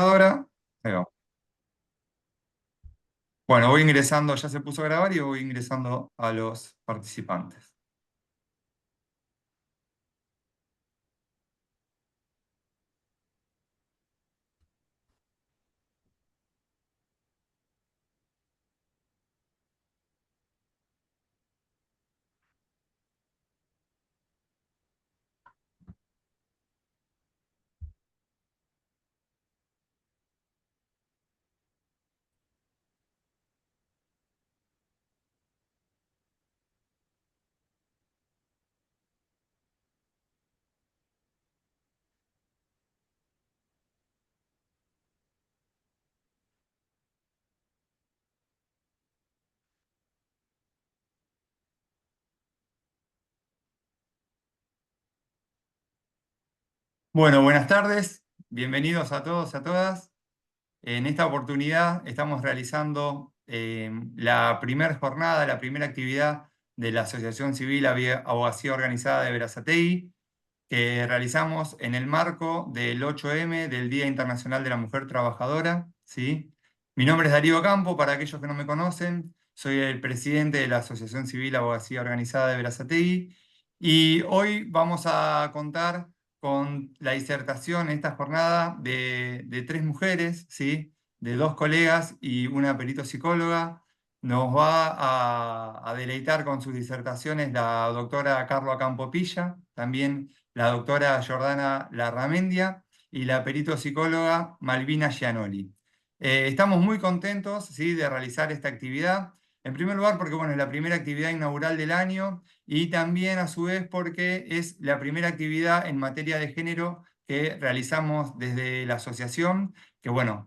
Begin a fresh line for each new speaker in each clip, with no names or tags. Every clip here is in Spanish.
Ahora, ahí va. Bueno, voy ingresando, ya se puso a grabar y voy ingresando a los participantes. Bueno, buenas tardes, bienvenidos a todos, a todas. En esta oportunidad estamos realizando la primera jornada, la primera actividad de la Asociación Civil Abogacía Organizada de Berazategui, que realizamos en el marco del 8M, del Día Internacional de la Mujer Trabajadora, ¿sí? Mi nombre es Darío Campo, para aquellos que no me conocen, soy el presidente de la Asociación Civil Abogacía Organizada de Berazategui, y hoy vamos a contar con la disertación en esta jornada de tres mujeres, ¿sí? De dos colegas y una perito psicóloga. Nos va a deleitar con sus disertaciones la doctora Carla Campopilla, también la doctora Jordana Larramendia y la perito psicóloga Malvina Gianoli. Estamos muy contentos, ¿sí?, de realizar esta actividad. En primer lugar, porque bueno, es la primera actividad inaugural del año y también a su vez porque es la primera actividad en materia de género que realizamos desde la asociación, que bueno,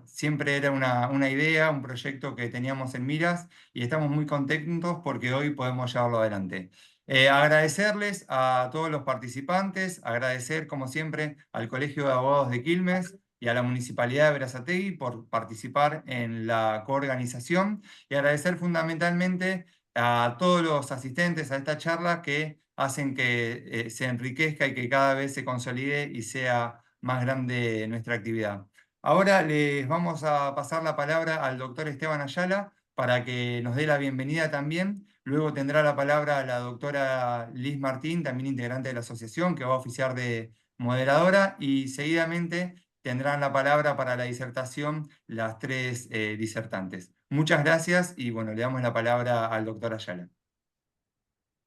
siempre era una idea, un proyecto que teníamos en miras y estamos muy contentos porque hoy podemos llevarlo adelante. Agradecerles a todos los participantes, agradecer como siempre al Colegio de Abogados de Quilmes y a la Municipalidad de Berazategui por participar en la coorganización y agradecer fundamentalmente a todos los asistentes a esta charla que hacen que se enriquezca y que cada vez se consolide y sea más grande nuestra actividad. Ahora les vamos a pasar la palabra al doctor Esteban Ayala para que nos dé la bienvenida también. Luego tendrá la palabra la doctora Liz Martín, también integrante de la asociación, que va a oficiar de moderadora, y seguidamente tendrán la palabra para la disertación las tres disertantes. Muchas gracias y bueno, le damos la palabra al doctor Ayala.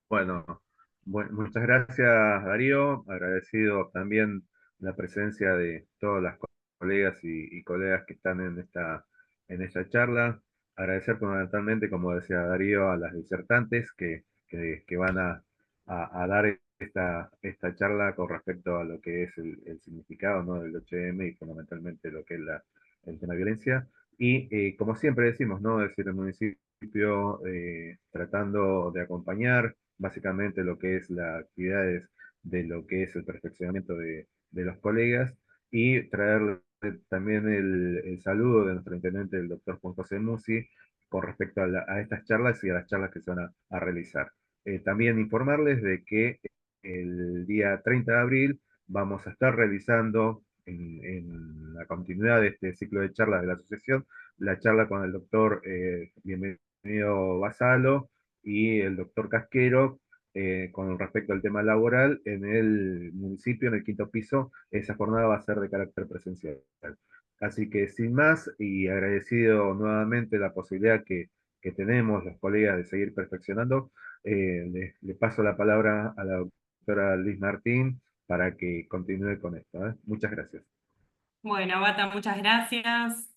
Bueno, muchas gracias Darío, agradecido también la presencia de todas las colegas y colegas que están en esta charla. Agradecer fundamentalmente, como decía Darío, a las disertantes que van a dar esta charla con respecto a lo que es el significado, ¿no?, del 8M y fundamentalmente lo que es el tema de violencia. Y como siempre decimos, ¿no?, es decir, el municipio tratando de acompañar básicamente lo que es las actividades de lo que es el perfeccionamiento de los colegas y traerle también el saludo de nuestro intendente, el doctor Juan José Musi, con respecto a estas charlas y a las charlas que se van a realizar. También informarles de que el día 30 de abril vamos a estar realizando en la continuidad de este ciclo de charlas de la asociación, la charla con el doctor Bienvenido Basalo y el doctor Casquero con respecto al tema laboral en el municipio, en el quinto piso. Esa jornada va a ser de carácter presencial. Así que sin más y agradecido nuevamente la posibilidad que tenemos los colegas de seguir perfeccionando, le paso la palabra a la doctora Liz Martín para que continúe con esto. Muchas gracias.
Bueno, Bata, muchas gracias.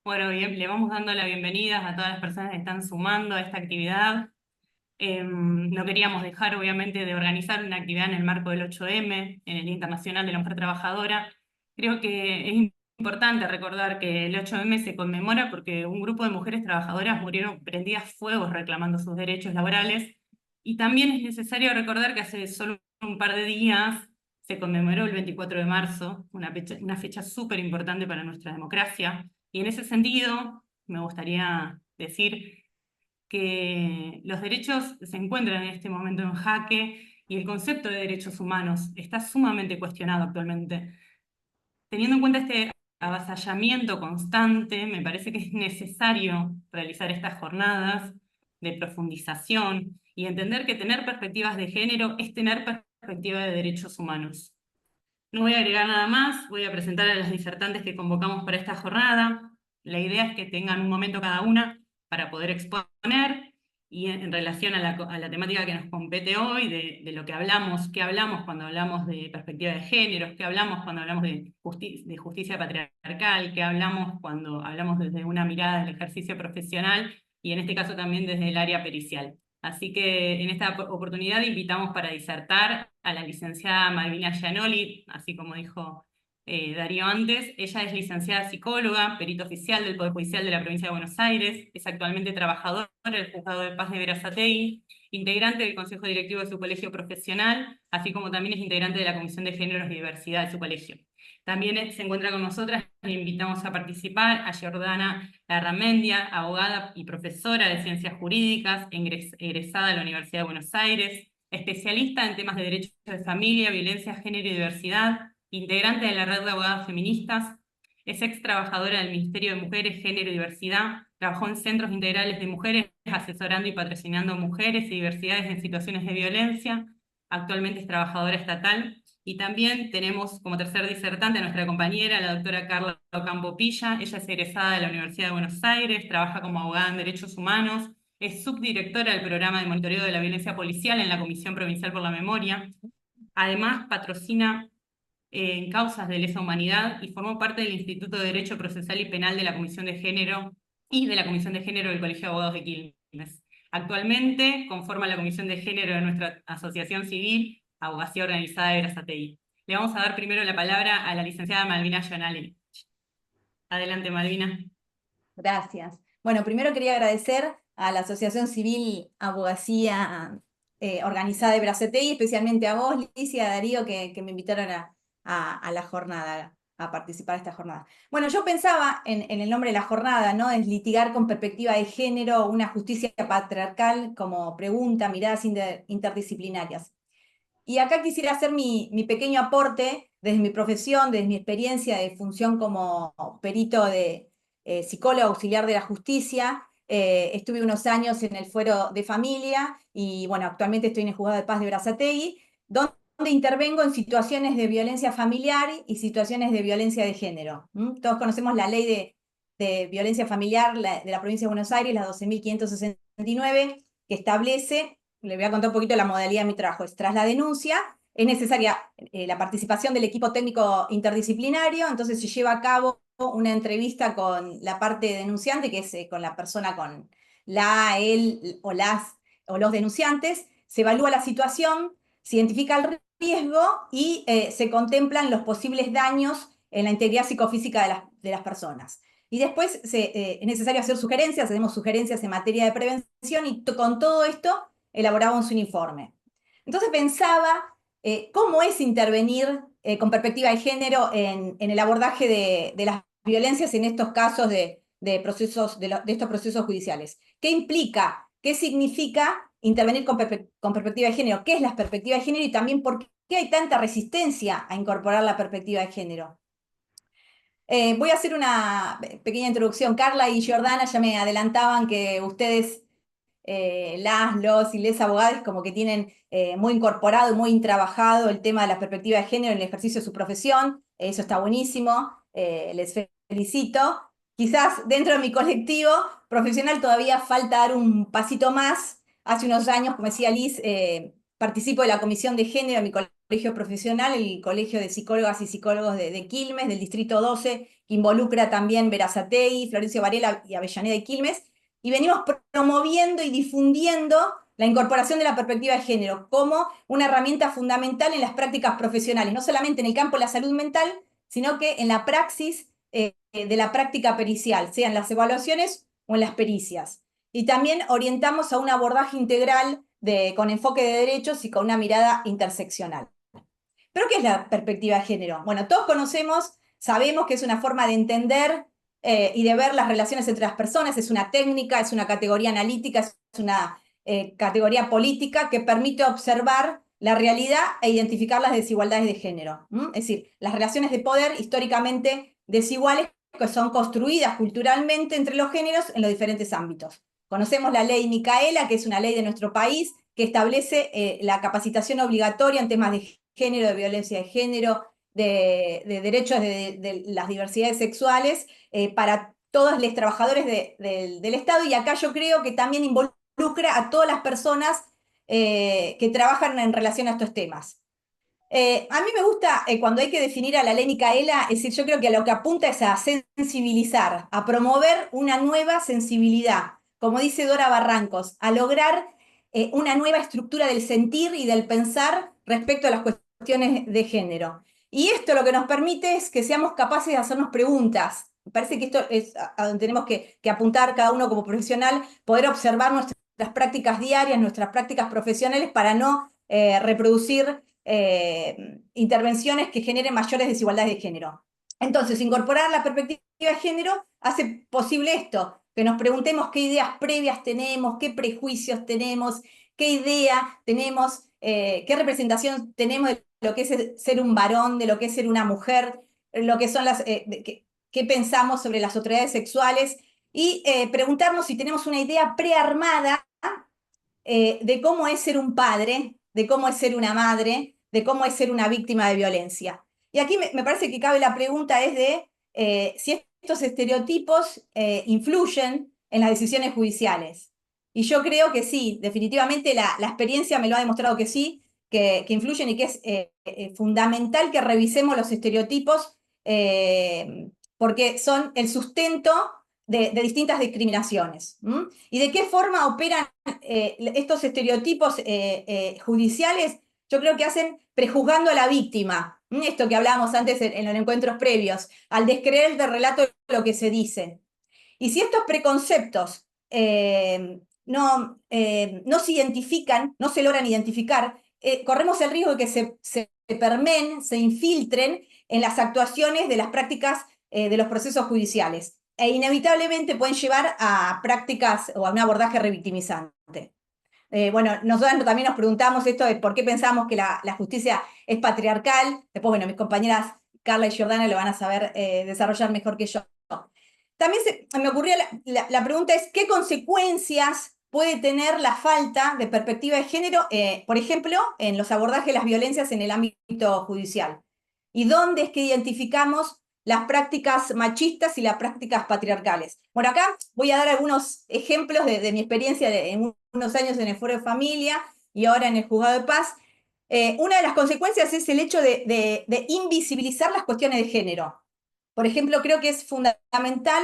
Bueno, bien, le vamos dando la bienvenida a todas las personas que están sumando a esta actividad. No queríamos dejar, obviamente, de organizar una actividad en el marco del 8M, en el Día Internacional de la Mujer Trabajadora. Creo que es importante recordar que el 8M se conmemora porque un grupo de mujeres trabajadoras murieron prendidas fuego reclamando sus derechos laborales. Y también es necesario recordar que hace solo un par de días se conmemoró el 24 de marzo, una fecha súper importante para nuestra democracia. Y en ese sentido, me gustaría decir que los derechos se encuentran en este momento en jaque y el concepto de derechos humanos está sumamente cuestionado actualmente. Teniendo en cuenta este avasallamiento constante, me parece que es necesario realizar estas jornadas de profundización y entender que tener perspectivas de género es tener perspectiva de derechos humanos. No voy a agregar nada más, voy a presentar a las disertantes que convocamos para esta jornada. La idea es que tengan un momento cada una para poder exponer, y en relación a la temática que nos compete hoy, de lo que hablamos, qué hablamos cuando hablamos de perspectiva de géneros, qué hablamos cuando hablamos de justicia patriarcal, qué hablamos cuando hablamos desde una mirada del ejercicio profesional, y en este caso también desde el área pericial. Así que en esta oportunidad invitamos para disertar a la licenciada Malvina Gianoli, así como dijo Darío antes. Ella es licenciada psicóloga, perito oficial del Poder Judicial de la Provincia de Buenos Aires, es actualmente trabajadora del Juzgado de Paz de Berazategui, integrante del Consejo Directivo de su colegio profesional, así como también es integrante de la Comisión de Géneros y Diversidad de su colegio. También se encuentra con nosotras, le invitamos a participar a Jordana Larramendia, abogada y profesora de Ciencias Jurídicas, egresada de la Universidad de Buenos Aires, especialista en temas de derechos de familia, violencia, género y diversidad, integrante de la red de abogadas feministas, es ex trabajadora del Ministerio de Mujeres, Género y Diversidad, trabajó en centros integrales de mujeres, asesorando y patrocinando mujeres y diversidades en situaciones de violencia, actualmente es trabajadora estatal. Y también tenemos como tercer disertante a nuestra compañera, la doctora Carla Ocampo Pilla. Ella es egresada de la Universidad de Buenos Aires, trabaja como abogada en derechos humanos, es subdirectora del programa de monitoreo de la violencia policial en la Comisión Provincial por la Memoria. Además, patrocina en causas de lesa humanidad y formó parte del Instituto de Derecho Procesal y Penal de la Comisión de Género y de la Comisión de Género del Colegio de Abogados de Quilmes. Actualmente conforma la Comisión de Género de nuestra Asociación Civil Abogacía Organizada de Berazategui. Le vamos a dar primero la palabra a la licenciada Malvina Gianoli. Adelante, Malvina.
Gracias. Bueno, primero quería agradecer a la Asociación Civil Abogacía Organizada de Berazategui, especialmente a vos, Liz, y a Darío, que me invitaron a la jornada, a participar de esta jornada. Bueno, yo pensaba en el nombre de la jornada, ¿no? Es litigar con perspectiva de género una justicia patriarcal como pregunta, miradas interdisciplinarias. Y acá quisiera hacer mi pequeño aporte desde mi profesión, desde mi experiencia de función como perito de psicólogo auxiliar de la justicia. Estuve unos años en el fuero de familia y bueno, actualmente estoy en el Juzgado de Paz de Berazategui, donde intervengo en situaciones de violencia familiar y situaciones de violencia de género. Todos conocemos la ley de violencia familiar de la provincia de Buenos Aires, la 12.569, que establece, le voy a contar un poquito la modalidad de mi trabajo, es tras la denuncia, es necesaria la participación del equipo técnico interdisciplinario, entonces se lleva a cabo una entrevista con la parte denunciante, que es con la persona, con él o los denunciantes, se evalúa la situación, se identifica el riesgo y se contemplan los posibles daños en la integridad psicofísica de las personas. Y después es necesario hacer sugerencias, hacemos sugerencias en materia de prevención y con todo esto elaboramos un informe. Entonces pensaba cómo es intervenir con perspectiva de género en el abordaje de las violencias en estos casos de estos procesos judiciales. ¿Qué implica? ¿Qué significa intervenir con perspectiva de género? ¿Qué es la perspectiva de género? Y también por qué hay tanta resistencia a incorporar la perspectiva de género. Voy a hacer una pequeña introducción. Carla y Jordana ya me adelantaban que ustedes, los y les abogados, como que tienen muy incorporado y muy trabajado el tema de la perspectiva de género en el ejercicio de su profesión. Eso está buenísimo, les felicito. Quizás dentro de mi colectivo profesional todavía falta dar un pasito más. Hace unos años, como decía Liz, participo de la Comisión de Género de mi colegio profesional, el Colegio de Psicólogas y Psicólogos de Quilmes, del Distrito 12, que involucra también Berazategui, Florencio Varela y Avellaneda y Quilmes, y venimos promoviendo y difundiendo la incorporación de la perspectiva de género como una herramienta fundamental en las prácticas profesionales, no solamente en el campo de la salud mental, sino que en la praxis de la práctica pericial, sea en las evaluaciones o en las pericias. Y también orientamos a un abordaje integral con enfoque de derechos y con una mirada interseccional. ¿Pero qué es la perspectiva de género? Bueno, todos conocemos, sabemos que es una forma de entender y de ver las relaciones entre las personas, es una técnica, es una categoría analítica, es una categoría política que permite observar la realidad e identificar las desigualdades de género. Es decir, las relaciones de poder históricamente desiguales que son construidas culturalmente entre los géneros en los diferentes ámbitos. Conocemos la ley Micaela, que es una ley de nuestro país, que establece la capacitación obligatoria en temas de género, de violencia de género, de derechos de las diversidades sexuales para todos los trabajadores del Estado, y acá yo creo que también involucra a todas las personas que trabajan en relación a estos temas. A mí me gusta cuando hay que definir a la ley Micaela, es decir, yo creo que a lo que apunta es a sensibilizar, a promover una nueva sensibilidad, como dice Dora Barrancos, a lograr una nueva estructura del sentir y del pensar respecto a las cuestiones de género. Y esto lo que nos permite es que seamos capaces de hacernos preguntas. Me parece que esto es a donde tenemos que apuntar cada uno como profesional, poder observar nuestras prácticas diarias, nuestras prácticas profesionales para no reproducir intervenciones que generen mayores desigualdades de género. Entonces, incorporar la perspectiva de género hace posible esto, que nos preguntemos qué ideas previas tenemos, qué prejuicios tenemos, qué idea tenemos, qué representación tenemos de lo que es ser un varón, de lo que es ser una mujer, lo que son qué pensamos sobre las autoridades sexuales, y preguntarnos si tenemos una idea prearmada de cómo es ser un padre, de cómo es ser una madre, de cómo es ser una víctima de violencia. Y aquí me parece que cabe la pregunta es de si estos estereotipos influyen en las decisiones judiciales. Y yo creo que sí, definitivamente la experiencia me lo ha demostrado que sí, que influyen, y que es fundamental que revisemos los estereotipos porque son el sustento de distintas discriminaciones. ¿Y de qué forma operan estos estereotipos judiciales? Yo creo que hacen prejuzgando a la víctima. Esto que hablábamos antes en los encuentros previos, al descreer del relato de lo que se dice. Y si estos preconceptos no se identifican, no se logran identificar, corremos el riesgo de que se permeen, se infiltren en las actuaciones de las prácticas de los procesos judiciales, e inevitablemente pueden llevar a prácticas o a un abordaje revictimizante. Bueno, nosotros también nos preguntamos esto de por qué pensamos que la justicia es patriarcal. Después, bueno, mis compañeras Carla y Jordana lo van a saber desarrollar mejor que yo. También me ocurría la pregunta es, ¿qué consecuencias puede tener la falta de perspectiva de género, por ejemplo, en los abordajes de las violencias en el ámbito judicial? ¿Y dónde es que identificamos las prácticas machistas y las prácticas patriarcales? Bueno, acá voy a dar algunos ejemplos de mi experiencia en unos años en el Foro de Familia y ahora en el Juzgado de Paz. Una de las consecuencias es el hecho de invisibilizar las cuestiones de género. Por ejemplo, creo que es fundamental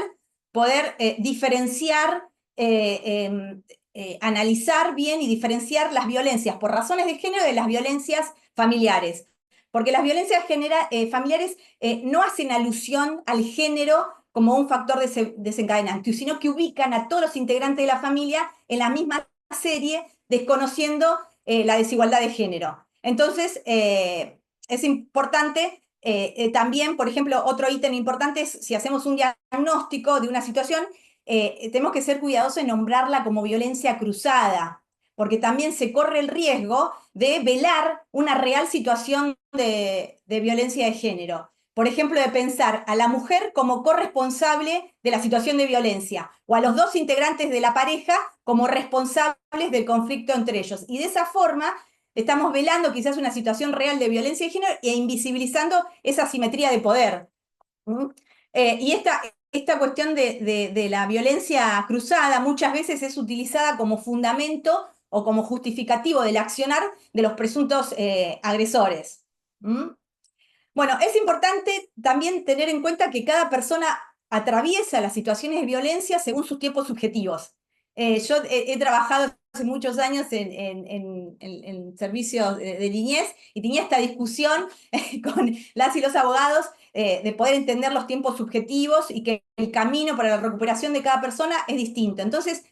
poder diferenciar, analizar bien y diferenciar las violencias por razones de género de las violencias familiares. Porque las violencias familiares no hacen alusión al género como un factor desencadenante, sino que ubican a todos los integrantes de la familia en la misma serie, desconociendo la desigualdad de género. Entonces, es importante también, por ejemplo, otro ítem importante es si hacemos un diagnóstico de una situación, tenemos que ser cuidadosos en nombrarla como violencia cruzada, porque también se corre el riesgo de velar una real situación de violencia de género. Por ejemplo, de pensar a la mujer como corresponsable de la situación de violencia, o a los dos integrantes de la pareja como responsables del conflicto entre ellos. Y de esa forma estamos velando quizás una situación real de violencia de género e invisibilizando esa asimetría de poder. Y esta cuestión de la violencia cruzada muchas veces es utilizada como fundamento o como justificativo del accionar de los presuntos agresores. Bueno, es importante también tener en cuenta que cada persona atraviesa las situaciones de violencia según sus tiempos subjetivos. Yo he trabajado hace muchos años en servicios de niñez y tenía esta discusión con las y los abogados de poder entender los tiempos subjetivos y que el camino para la recuperación de cada persona es distinto. Entonces,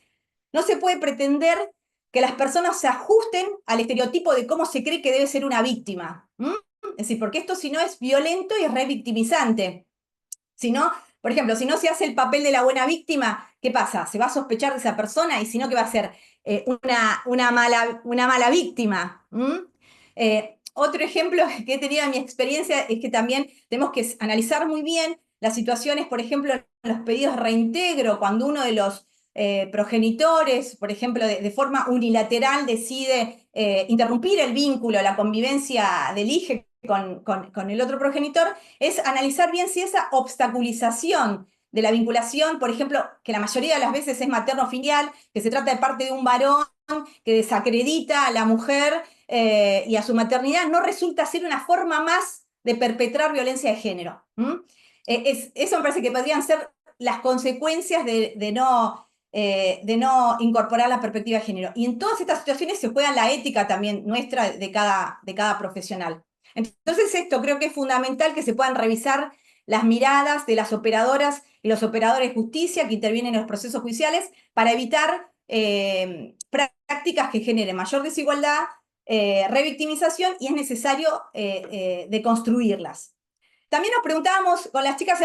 no se puede pretender que las personas se ajusten al estereotipo de cómo se cree que debe ser una víctima. Es decir, porque esto si no es violento y es revictimizante. Si no, por ejemplo, si no se hace el papel de la buena víctima, ¿qué pasa? Se va a sospechar de esa persona y si no, ¿qué va a ser? Una mala víctima. Otro ejemplo que he tenido en mi experiencia es que también tenemos que analizar muy bien las situaciones, por ejemplo, los pedidos de reintegro, cuando uno de los progenitores, por ejemplo, de forma unilateral decide interrumpir el vínculo, la convivencia del hijo con el otro progenitor, es analizar bien si esa obstaculización de la vinculación, por ejemplo, que la mayoría de las veces es materno-filial, que se trata de parte de un varón que desacredita a la mujer y a su maternidad, no resulta ser una forma más de perpetrar violencia de género. Eso me parece que podrían ser las consecuencias de no incorporar la perspectiva de género. Y en todas estas situaciones se juega la ética también nuestra de cada profesional. Entonces esto creo que es fundamental que se puedan revisar las miradas de las operadoras y los operadores de justicia que intervienen en los procesos judiciales para evitar prácticas que generen mayor desigualdad, revictimización, y es necesario deconstruirlas. También nos preguntábamos con las chicas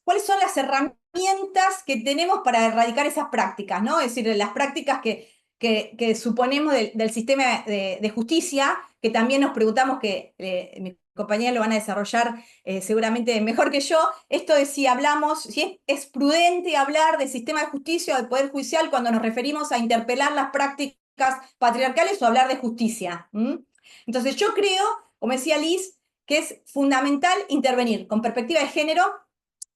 cuáles son las herramientas que tenemos para erradicar esas prácticas, ¿no? Es decir, las prácticas que suponemos del sistema de justicia, que también nos preguntamos, que mis compañeros lo van a desarrollar seguramente mejor que yo, esto de si hablamos, si es prudente hablar del sistema de justicia o del Poder Judicial cuando nos referimos a interpelar las prácticas patriarcales o hablar de justicia. Entonces yo creo, como decía Liz, que es fundamental intervenir con perspectiva de género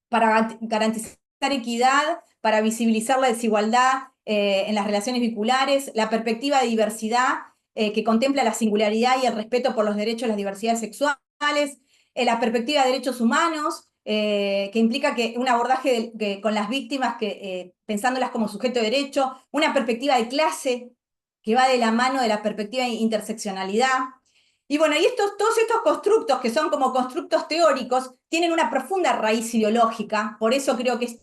para garantizar equidad, para visibilizar la desigualdad en las relaciones vinculares, la perspectiva de diversidad que contempla la singularidad y el respeto por los derechos de las diversidades sexuales, la perspectiva de derechos humanos, que implica que un abordaje con las víctimas, pensándolas como sujeto de derecho, una perspectiva de clase que va de la mano de la perspectiva de interseccionalidad. Y bueno, y todos estos constructos, que son como constructos teóricos, tienen una profunda raíz ideológica. Por eso creo que es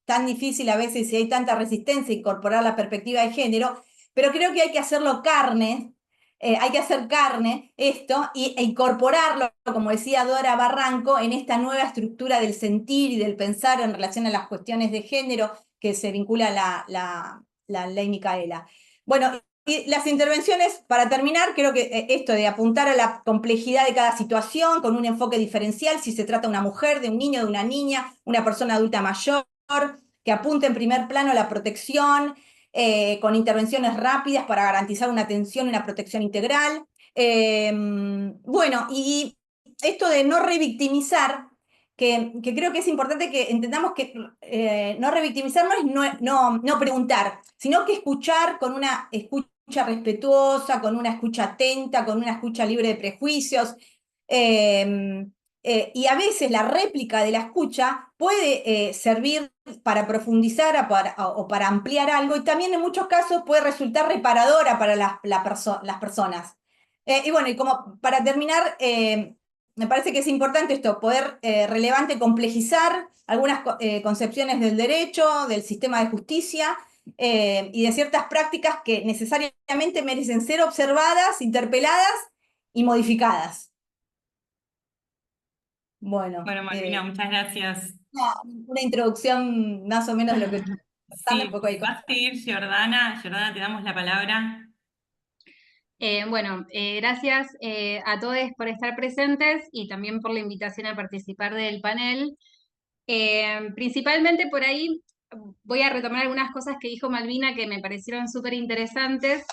tan difícil a veces, si hay tanta resistencia, incorporar la perspectiva de género, pero creo que hay que hacerlo carne, hay que hacer carne esto e incorporarlo, como decía Dora Barranco, en esta nueva estructura del sentir y del pensar en relación a las cuestiones de género que se vincula a la ley Micaela. Bueno, y las intervenciones, para terminar, creo que esto de apuntar a la complejidad de cada situación con un enfoque diferencial, si se trata de una mujer, de un niño, de una niña, una persona adulta mayor, que apunte en primer plano a la protección, con intervenciones rápidas para garantizar una atención y una protección integral. Bueno, y esto de no revictimizar, que creo que es importante que entendamos que no revictimizar no es no preguntar, sino que escuchar con una escucha respetuosa, con una escucha atenta, con una escucha libre de prejuicios. Y a veces la réplica de la escucha puede servir para profundizar o para ampliar algo, y también en muchos casos puede resultar reparadora para las personas. Y bueno, y como para terminar, me parece que es importante esto, poder relevante complejizar algunas concepciones del derecho, del sistema de justicia, y de ciertas prácticas que necesariamente merecen ser observadas, interpeladas y modificadas. Bueno,
Bueno, Malvina, muchas gracias.
una introducción más o menos de lo que estoy pasando, un
Sí,
poco de
va a seguir Jordana. Jordana, te damos la palabra.
Gracias a todos por estar presentes y también por la invitación a participar del panel. Principalmente por ahí voy a retomar algunas cosas que dijo Malvina que me parecieron súper interesantes.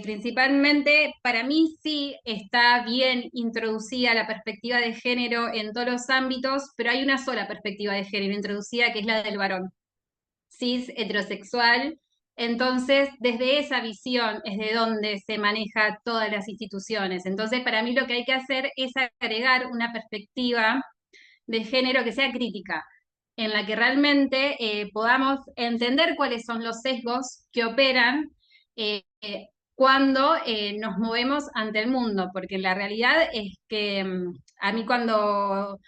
Principalmente, para mí sí está bien introducida la perspectiva de género en todos los ámbitos, pero hay una sola perspectiva de género introducida, que es la del varón, cis, heterosexual. Entonces, desde esa visión es de donde se maneja todas las instituciones. Entonces, para mí lo que hay que hacer es agregar una perspectiva de género que sea crítica, en la que realmente podamos entender cuáles son los sesgos que operan cuando nos movemos ante el mundo, porque la realidad es que a mí cuando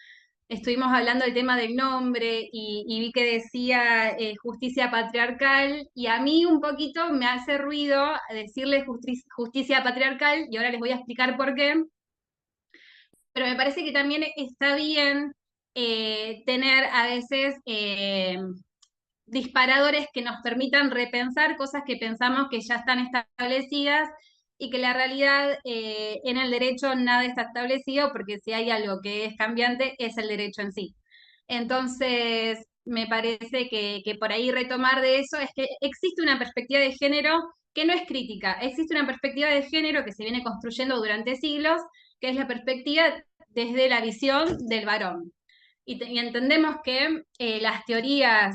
estuvimos hablando del tema del nombre y vi que decía justicia patriarcal, y a mí un poquito me hace ruido decirle justicia patriarcal, y ahora les voy a explicar por qué, pero me parece que también está bien tener a veces disparadores que nos permitan repensar cosas que pensamos que ya están establecidas, y que la realidad en el derecho nada está establecido, porque si hay algo que es cambiante es el derecho en sí. Entonces, me parece que por ahí retomar de eso es que existe una perspectiva de género que no es crítica, existe una perspectiva de género que se viene construyendo durante siglos, que es la perspectiva desde la visión del varón. Y entendemos que las teorías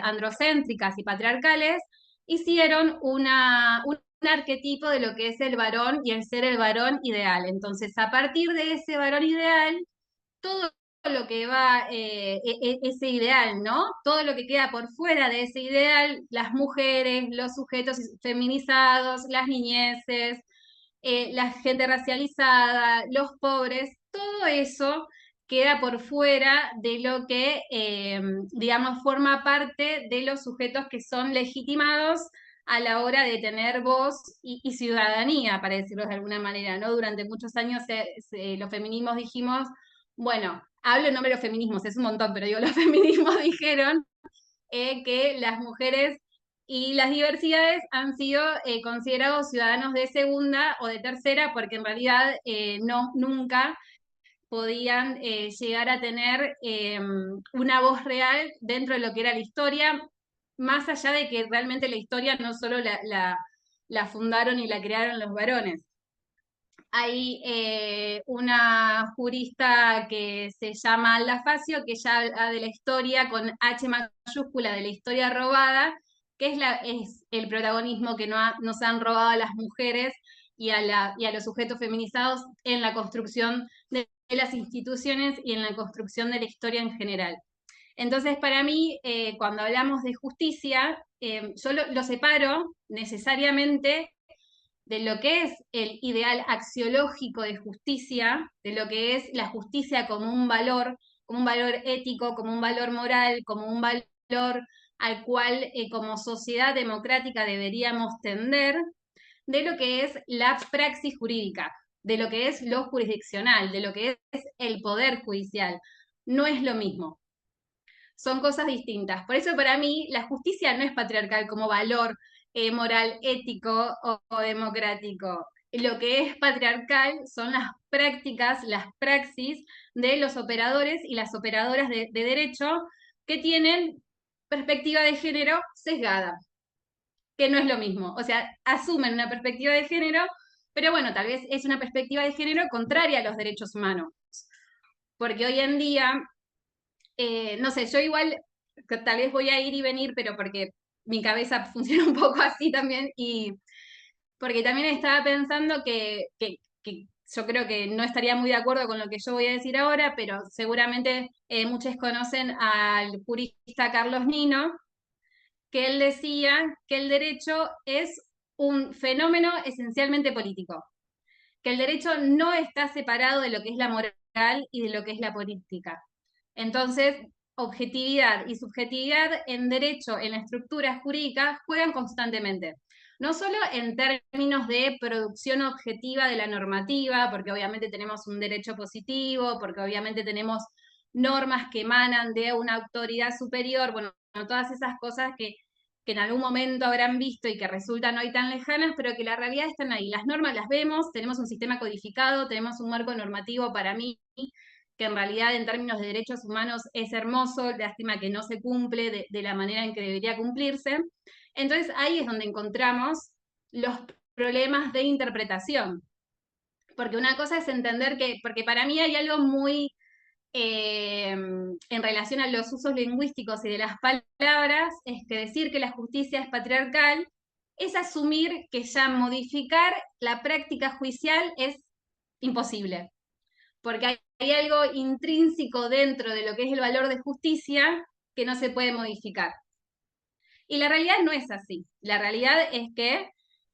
androcéntricas y patriarcales hicieron un arquetipo de lo que es el varón y el ser el varón ideal. Entonces, a partir de ese varón ideal, todo lo que va, ese ideal, ¿no? Todo lo que queda por fuera de ese ideal, las mujeres, los sujetos feminizados, las niñeces, la gente racializada, los pobres, todo eso queda por fuera de lo que, digamos, forma parte de los sujetos que son legitimados a la hora de tener voz y ciudadanía, para decirlo de alguna manera, ¿no? Durante muchos años los feminismos dijimos, bueno, hablo en nombre de los feminismos, es un montón, pero digo, los feminismos dijeron que las mujeres y las diversidades han sido considerados ciudadanos de segunda o de tercera, porque en realidad nunca podían llegar a tener una voz real dentro de lo que era la historia, más allá de que realmente la historia no solo la fundaron y la crearon los varones. Hay una jurista que se llama Alda Facio, que ya habla de la historia con H mayúscula, de la historia robada, que es el protagonismo que nos han robado a las mujeres y a los sujetos feminizados en la construcción de las instituciones y en la construcción de la historia en general. Entonces, para mí, cuando hablamos de justicia, yo lo separo necesariamente de lo que es el ideal axiológico de justicia, de lo que es la justicia como un valor ético, como un valor moral, como un valor al cual como sociedad democrática deberíamos tender, de lo que es la praxis jurídica, de lo que es lo jurisdiccional, de lo que es el poder judicial. No es lo mismo. Son cosas distintas. Por eso para mí la justicia no es patriarcal como valor moral, ético o democrático. Lo que es patriarcal son las prácticas, las praxis de los operadores y las operadoras de derecho que tienen perspectiva de género sesgada, que no es lo mismo. O sea, asumen una perspectiva de género, pero bueno, tal vez es una perspectiva de género contraria a los derechos humanos. Porque hoy en día no sé, yo igual tal vez voy a ir y venir, pero porque mi cabeza funciona un poco así también, y porque también estaba pensando que yo creo que no estaría muy de acuerdo con lo que yo voy a decir ahora, pero seguramente muchos conocen al jurista Carlos Nino, que él decía que el derecho es un fenómeno esencialmente político, que el derecho no está separado de lo que es la moral y de lo que es la política. Entonces, objetividad y subjetividad en derecho, en la estructura jurídica, juegan constantemente. No solo en términos de producción objetiva de la normativa, porque obviamente tenemos un derecho positivo, porque obviamente tenemos normas que emanan de una autoridad superior, bueno, todas esas cosas que en algún momento habrán visto y que resultan hoy tan lejanas, pero que la realidad están ahí. Las normas las vemos, tenemos un sistema codificado, tenemos un marco normativo para mí, que en realidad en términos de derechos humanos es hermoso, lástima que no se cumple de la manera en que debería cumplirse. Entonces ahí es donde encontramos los problemas de interpretación. Porque una cosa es entender porque para mí hay algo muy en relación a los usos lingüísticos y de las palabras, es que decir que la justicia es patriarcal es asumir que ya modificar la práctica judicial es imposible, porque hay algo intrínseco dentro de lo que es el valor de justicia que no se puede modificar. Y la realidad no es así. La realidad es que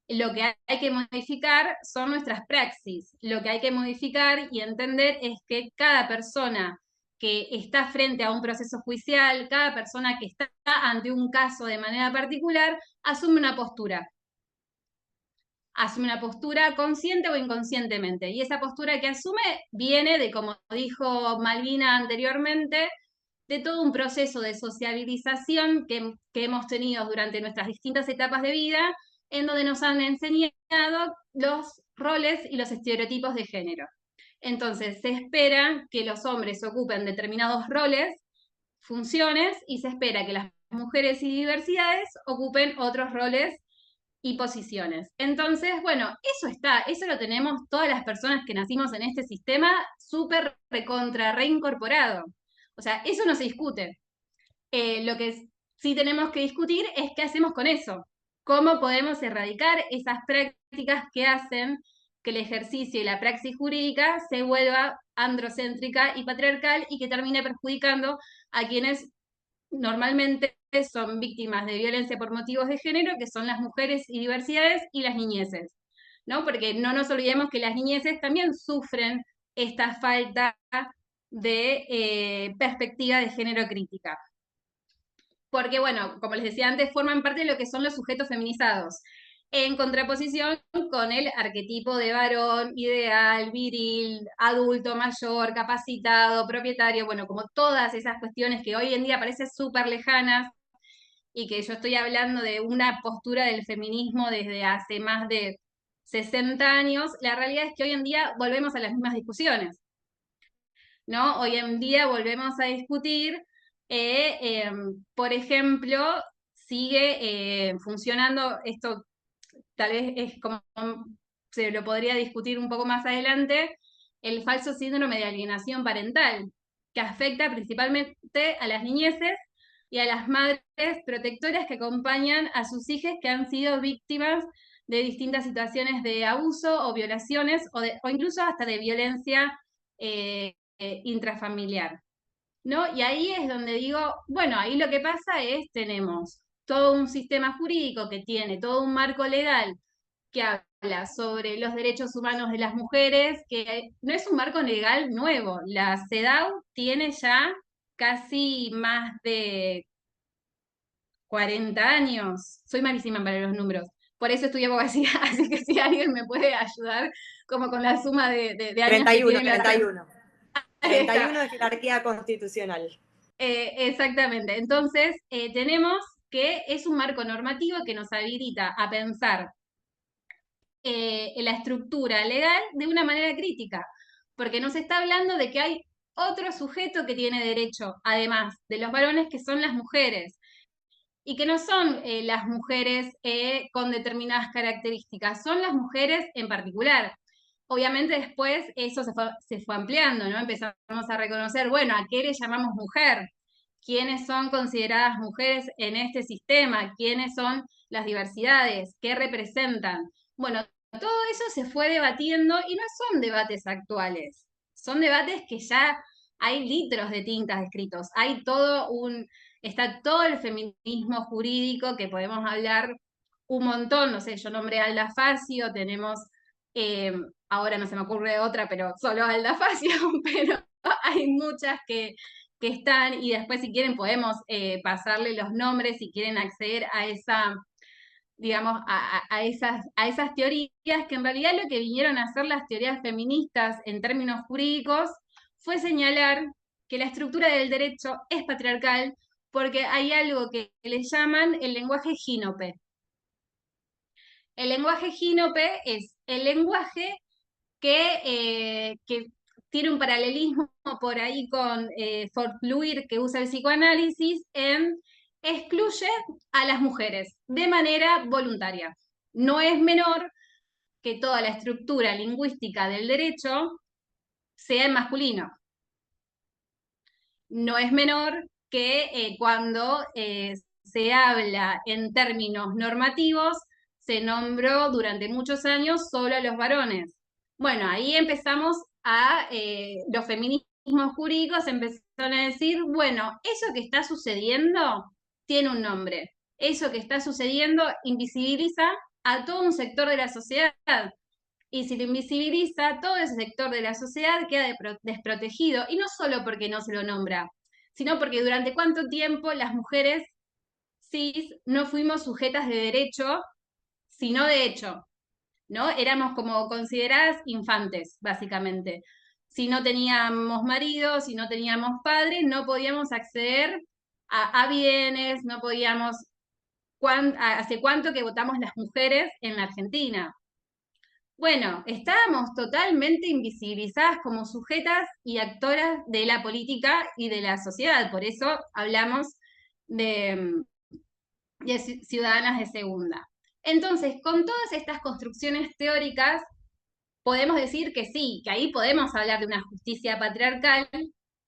lo que hay que modificar son nuestras praxis. Lo que hay que modificar y entender es que cada persona que está frente a un proceso judicial, cada persona que está ante un caso de manera particular, asume una postura. Asume una postura consciente o inconscientemente. Y esa postura que asume viene de, como dijo Malvina anteriormente, de todo un proceso de sociabilización que hemos tenido durante nuestras distintas etapas de vida, en donde nos han enseñado los roles y los estereotipos de género. Entonces, se espera que los hombres ocupen determinados roles funciones y se espera que las mujeres y diversidades ocupen otros roles y posiciones. Entonces, bueno, eso lo tenemos todas las personas que nacimos en este sistema súper recontra reincorporado. O sea, eso no se discute. Lo que sí tenemos que discutir es qué hacemos con eso. ¿Cómo podemos erradicar esas prácticas que hacen que el ejercicio y la praxis jurídica se vuelva androcéntrica y patriarcal y que termine perjudicando a quienes normalmente son víctimas de violencia por motivos de género, que son las mujeres y diversidades y las niñeces, ¿no? Porque no nos olvidemos que las niñeces también sufren esta falta de perspectiva de género crítica. Porque, bueno, como les decía antes, forman parte de lo que son los sujetos feminizados, en contraposición con el arquetipo de varón, ideal, viril, adulto, mayor, capacitado, propietario, bueno, como todas esas cuestiones que hoy en día parecen súper lejanas y que yo estoy hablando de una postura del feminismo desde hace más de 60 años, la realidad es que hoy en día volvemos a las mismas discusiones, ¿no? Hoy en día volvemos a discutir, por ejemplo, sigue funcionando esto, tal vez es como se lo podría discutir un poco más adelante, el falso síndrome de alienación parental, que afecta principalmente a las niñeces y a las madres protectoras que acompañan a sus hijas que han sido víctimas de distintas situaciones de abuso o violaciones o incluso hasta de violencia intrafamiliar, ¿no? Y ahí es donde digo, bueno, ahí lo que pasa es, tenemos todo un sistema jurídico que tiene todo un marco legal que habla sobre los derechos humanos de las mujeres, que no es un marco legal nuevo. La CEDAW tiene ya casi más de 40 años. Soy malísima para los números. Por eso estudié abogacía, así que si alguien me puede ayudar como con la suma de años que
31,
tiene la...
31.
Ahí está.
31 de jerarquía constitucional.
Exactamente. Entonces, tenemos que es un marco normativo que nos habilita a pensar la estructura legal de una manera crítica, porque nos está hablando de que hay otro sujeto que tiene derecho, además de los varones, que son las mujeres, y que no son las mujeres con determinadas características, son las mujeres en particular. Obviamente después eso se fue ampliando, ¿no? Empezamos a reconocer, bueno, ¿a qué le llamamos mujer? ¿Quiénes son consideradas mujeres en este sistema? ¿Quiénes son las diversidades? ¿Qué representan? Bueno, todo eso se fue debatiendo y no son debates actuales, son debates que ya hay litros de tintas escritos, hay está todo el feminismo jurídico que podemos hablar un montón, no sé, yo nombré a Alda Facio, tenemos, ahora no se me ocurre otra, pero solo Alda Facio, pero hay muchas que están, y después si quieren podemos pasarle los nombres si quieren acceder a esa, digamos, a esas teorías, que en realidad lo que vinieron a hacer las teorías feministas en términos jurídicos fue señalar que la estructura del derecho es patriarcal porque hay algo que le llaman el lenguaje gínope. El lenguaje gínope es el lenguaje que tiene un paralelismo por ahí con Fortluir, que usa el psicoanálisis, en excluye a las mujeres de manera voluntaria. No es menor que toda la estructura lingüística del derecho sea en masculino. No es menor que cuando se habla en términos normativos, se nombró durante muchos años solo a los varones. Bueno, ahí empezamos los feminismos jurídicos empezaron a decir, bueno, eso que está sucediendo tiene un nombre. Eso que está sucediendo invisibiliza a todo un sector de la sociedad. Y si lo invisibiliza, todo ese sector de la sociedad queda desprotegido. Y no solo porque no se lo nombra, sino porque durante cuánto tiempo las mujeres cis no fuimos sujetas de derecho, sino de hecho, ¿no? Éramos como consideradas infantes, básicamente. Si no teníamos marido, si no teníamos padre, no podíamos acceder a bienes, no podíamos... ¿Hace cuánto que votamos las mujeres en la Argentina? Bueno, estábamos totalmente invisibilizadas como sujetas y actoras de la política y de la sociedad, por eso hablamos de, ciudadanas de segunda. Entonces, con todas estas construcciones teóricas, podemos decir que sí, que ahí podemos hablar de una justicia patriarcal,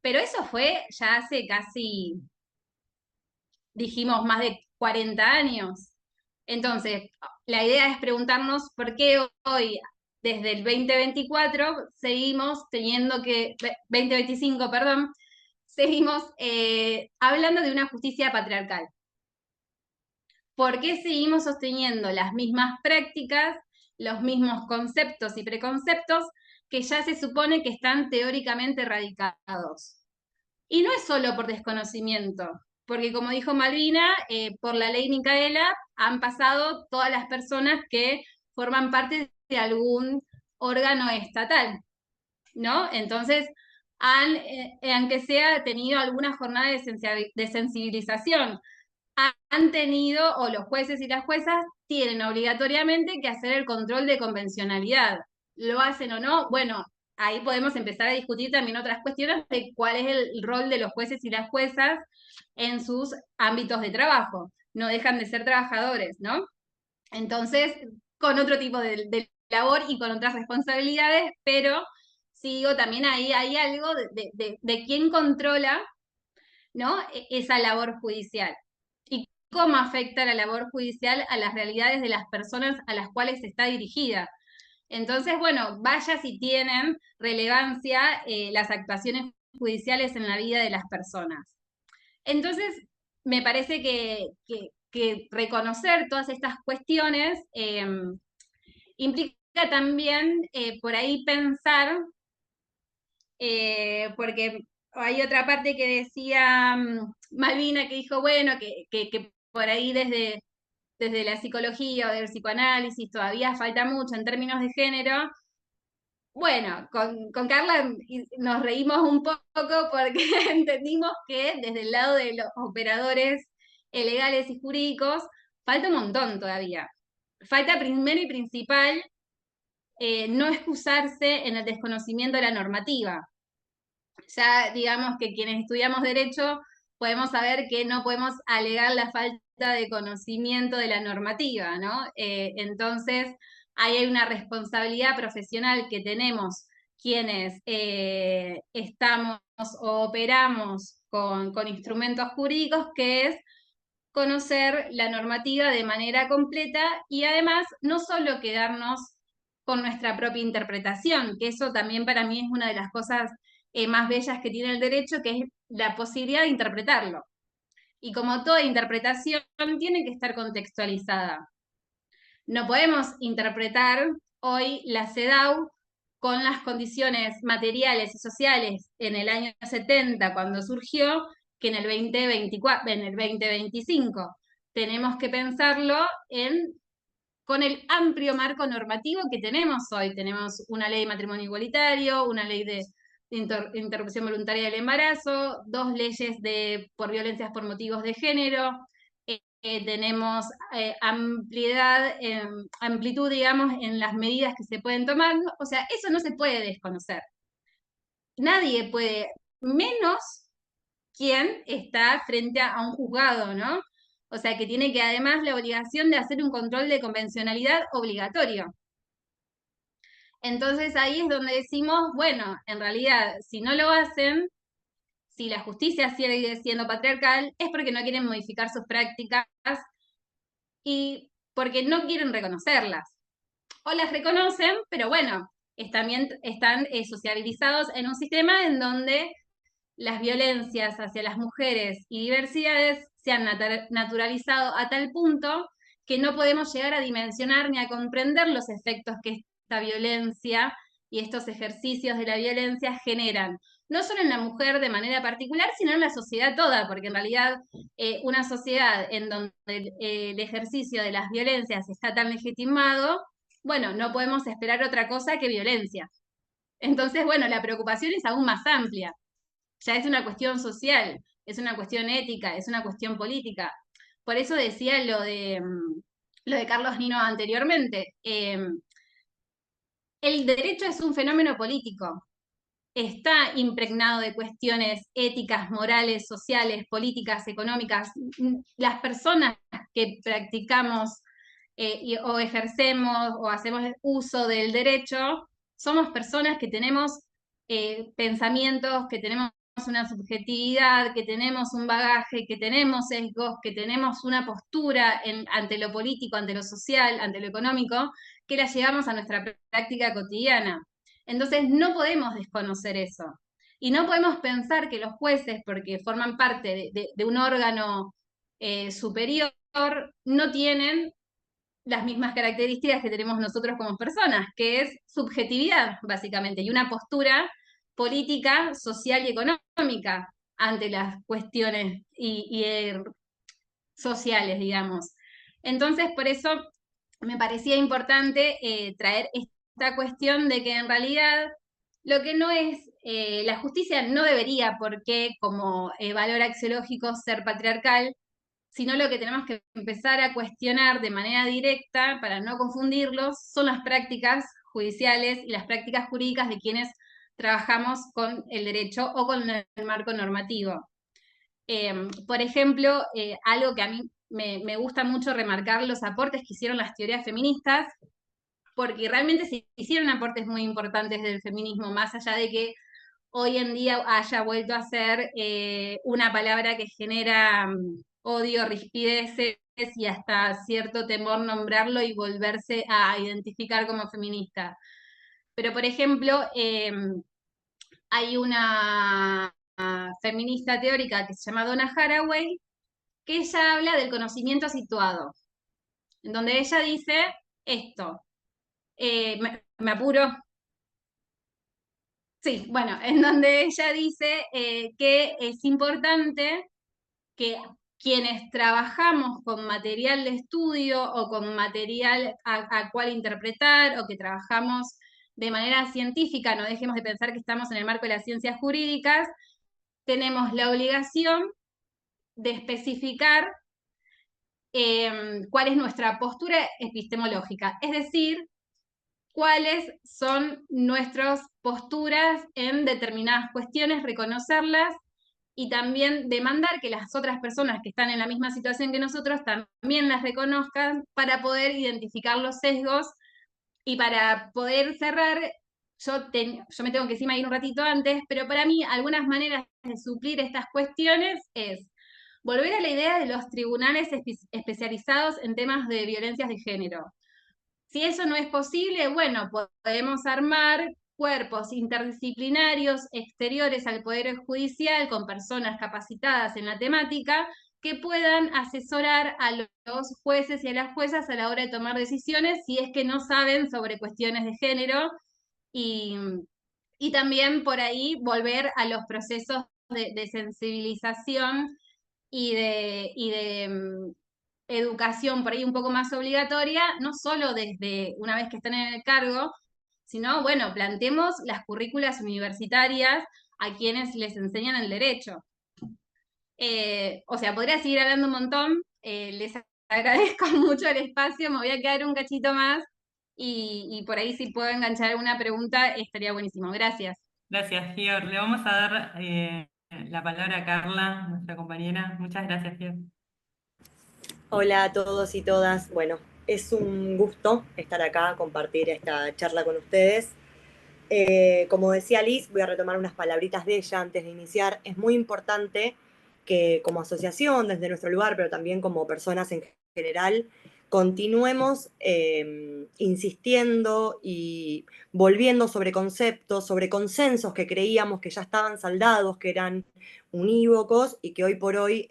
pero eso fue ya hace casi, dijimos, más de 40 años. Entonces, la idea es preguntarnos por qué hoy, desde el 2024, seguimos teniendo que, 2025, perdón, seguimos hablando de una justicia patriarcal. ¿Por qué seguimos sosteniendo las mismas prácticas, los mismos conceptos y preconceptos que ya se supone que están teóricamente radicados? Y no es solo por desconocimiento, porque como dijo Malvina, por la ley Micaela han pasado todas las personas que forman parte de algún órgano estatal, ¿no? Entonces, aunque sea tenido alguna jornada de sensibilización, han tenido, o los jueces y las juezas tienen obligatoriamente que hacer el control de convencionalidad. ¿Lo hacen o no? Bueno, ahí podemos empezar a discutir también otras cuestiones de cuál es el rol de los jueces y las juezas en sus ámbitos de trabajo. No dejan de ser trabajadores, ¿no? Entonces, con otro tipo de labor y con otras responsabilidades, pero sí digo, también ahí hay algo de quién controla, ¿no? Esa labor judicial. Y cómo afecta la labor judicial a las realidades de las personas a las cuales está dirigida. Entonces, bueno, vaya si tienen relevancia las actuaciones judiciales en la vida de las personas. Entonces, me parece que reconocer todas estas cuestiones implica también por ahí pensar, porque hay otra parte que decía Malvina, que dijo, bueno, que por ahí desde la psicología o del psicoanálisis todavía falta mucho en términos de género. Bueno, con Carla nos reímos un poco porque entendimos que desde el lado de los operadores legales y jurídicos falta un montón todavía. Falta primero y principal no excusarse en el desconocimiento de la normativa. Ya digamos que quienes estudiamos derecho podemos saber que no podemos alegar la falta de conocimiento de la normativa, ¿no? Entonces, ahí hay una responsabilidad profesional que tenemos quienes estamos o operamos con instrumentos jurídicos, que es conocer la normativa de manera completa y además no solo quedarnos con nuestra propia interpretación, que eso también para mí es una de las cosas más bellas que tiene el derecho, que es la posibilidad de interpretarlo. Y como toda interpretación, tiene que estar contextualizada. No podemos interpretar hoy la CEDAW con las condiciones materiales y sociales en el año 70, cuando surgió, que en el 2024, en el 2025. Tenemos que pensarlo con el amplio marco normativo que tenemos hoy. Tenemos una ley de matrimonio igualitario, una ley de interrupción voluntaria del embarazo, 2 leyes por violencias por motivos de género, tenemos amplitud, digamos, en las medidas que se pueden tomar. O sea, eso no se puede desconocer. Nadie puede, menos quien está frente a un juzgado, ¿no? O sea, que tiene que además la obligación de hacer un control de convencionalidad obligatorio. Entonces ahí es donde decimos, bueno, en realidad, si no lo hacen, si la justicia sigue siendo patriarcal, es porque no quieren modificar sus prácticas y porque no quieren reconocerlas. O las reconocen, pero bueno, también están sociabilizados en un sistema en donde las violencias hacia las mujeres y diversidades se han naturalizado a tal punto que no podemos llegar a dimensionar ni a comprender los efectos que esta violencia y estos ejercicios de la violencia generan, no solo en la mujer de manera particular, sino en la sociedad toda, porque en realidad una sociedad en donde el ejercicio de las violencias está tan legitimado, bueno, no podemos esperar otra cosa que violencia. Entonces, bueno, la preocupación es aún más amplia. Ya es una cuestión social, es una cuestión ética, es una cuestión política. Por eso decía lo de Carlos Nino anteriormente. el derecho es un fenómeno político. Está impregnado de cuestiones éticas, morales, sociales, políticas, económicas. Las personas que practicamos o ejercemos o hacemos uso del derecho, somos personas que tenemos pensamientos, que tenemos una subjetividad, que tenemos un bagaje, que tenemos sesgos, que tenemos una postura ante lo político, ante lo social, ante lo económico, que la llevamos a nuestra práctica cotidiana. Entonces no podemos desconocer eso. Y no podemos pensar que los jueces, porque forman parte de un órgano superior, no tienen las mismas características que tenemos nosotros como personas, que es subjetividad, básicamente, y una postura política, social y económica ante las cuestiones sociales, digamos. Entonces, por eso me parecía importante traer esta cuestión de que en realidad lo que no es, la justicia no debería por qué, como valor axiológico, ser patriarcal, sino lo que tenemos que empezar a cuestionar de manera directa, para no confundirlos, son las prácticas judiciales y las prácticas jurídicas de quienes trabajamos con el derecho o con el marco normativo. Por ejemplo, algo que a mí me gusta mucho remarcar, los aportes que hicieron las teorías feministas, porque realmente se hicieron aportes muy importantes del feminismo, más allá de que hoy en día haya vuelto a ser una palabra que genera odio, rispideces y hasta cierto temor nombrarlo y volverse a identificar como feminista. Pero, por ejemplo, hay una feminista teórica que se llama Donna Haraway, que ella habla del conocimiento situado, en donde ella dice esto, me apuro. Sí, bueno, en donde ella dice que es importante que quienes trabajamos con material de estudio o con material a cual interpretar o que trabajamos de manera científica, no dejemos de pensar que estamos en el marco de las ciencias jurídicas, tenemos la obligación de especificar cuál es nuestra postura epistemológica, es decir, cuáles son nuestras posturas en determinadas cuestiones, reconocerlas y también demandar que las otras personas que están en la misma situación que nosotros también las reconozcan para poder identificar los sesgos y para poder cerrar. Yo me tengo que encima ir un ratito antes, pero para mí algunas maneras de suplir estas cuestiones es volver a la idea de los tribunales especializados en temas de violencias de género. Si eso no es posible, bueno, podemos armar cuerpos interdisciplinarios exteriores al Poder Judicial con personas capacitadas en la temática que puedan asesorar a los jueces y a las juezas a la hora de tomar decisiones si es que no saben sobre cuestiones de género y, y también por ahí volver a los procesos de sensibilización y de educación por ahí un poco más obligatoria, no solo desde una vez que están en el cargo, sino, bueno, planteemos las currículas universitarias a quienes les enseñan el derecho. O sea, podría seguir hablando un montón, les agradezco mucho el espacio, me voy a quedar un cachito más y por ahí si puedo enganchar alguna pregunta estaría buenísimo. Gracias.
Gracias, Gior. Le vamos a dar la palabra a Carla, nuestra compañera. Muchas gracias, Gior.
Hola a todos y todas. Bueno, es un gusto estar acá, compartir esta charla con ustedes. Como decía Liz, voy a retomar unas palabritas de ella antes de iniciar. Es muy importante que como asociación, desde nuestro lugar, pero también como personas en general, continuemos insistiendo y volviendo sobre conceptos, sobre consensos que creíamos que ya estaban saldados, que eran unívocos y que hoy por hoy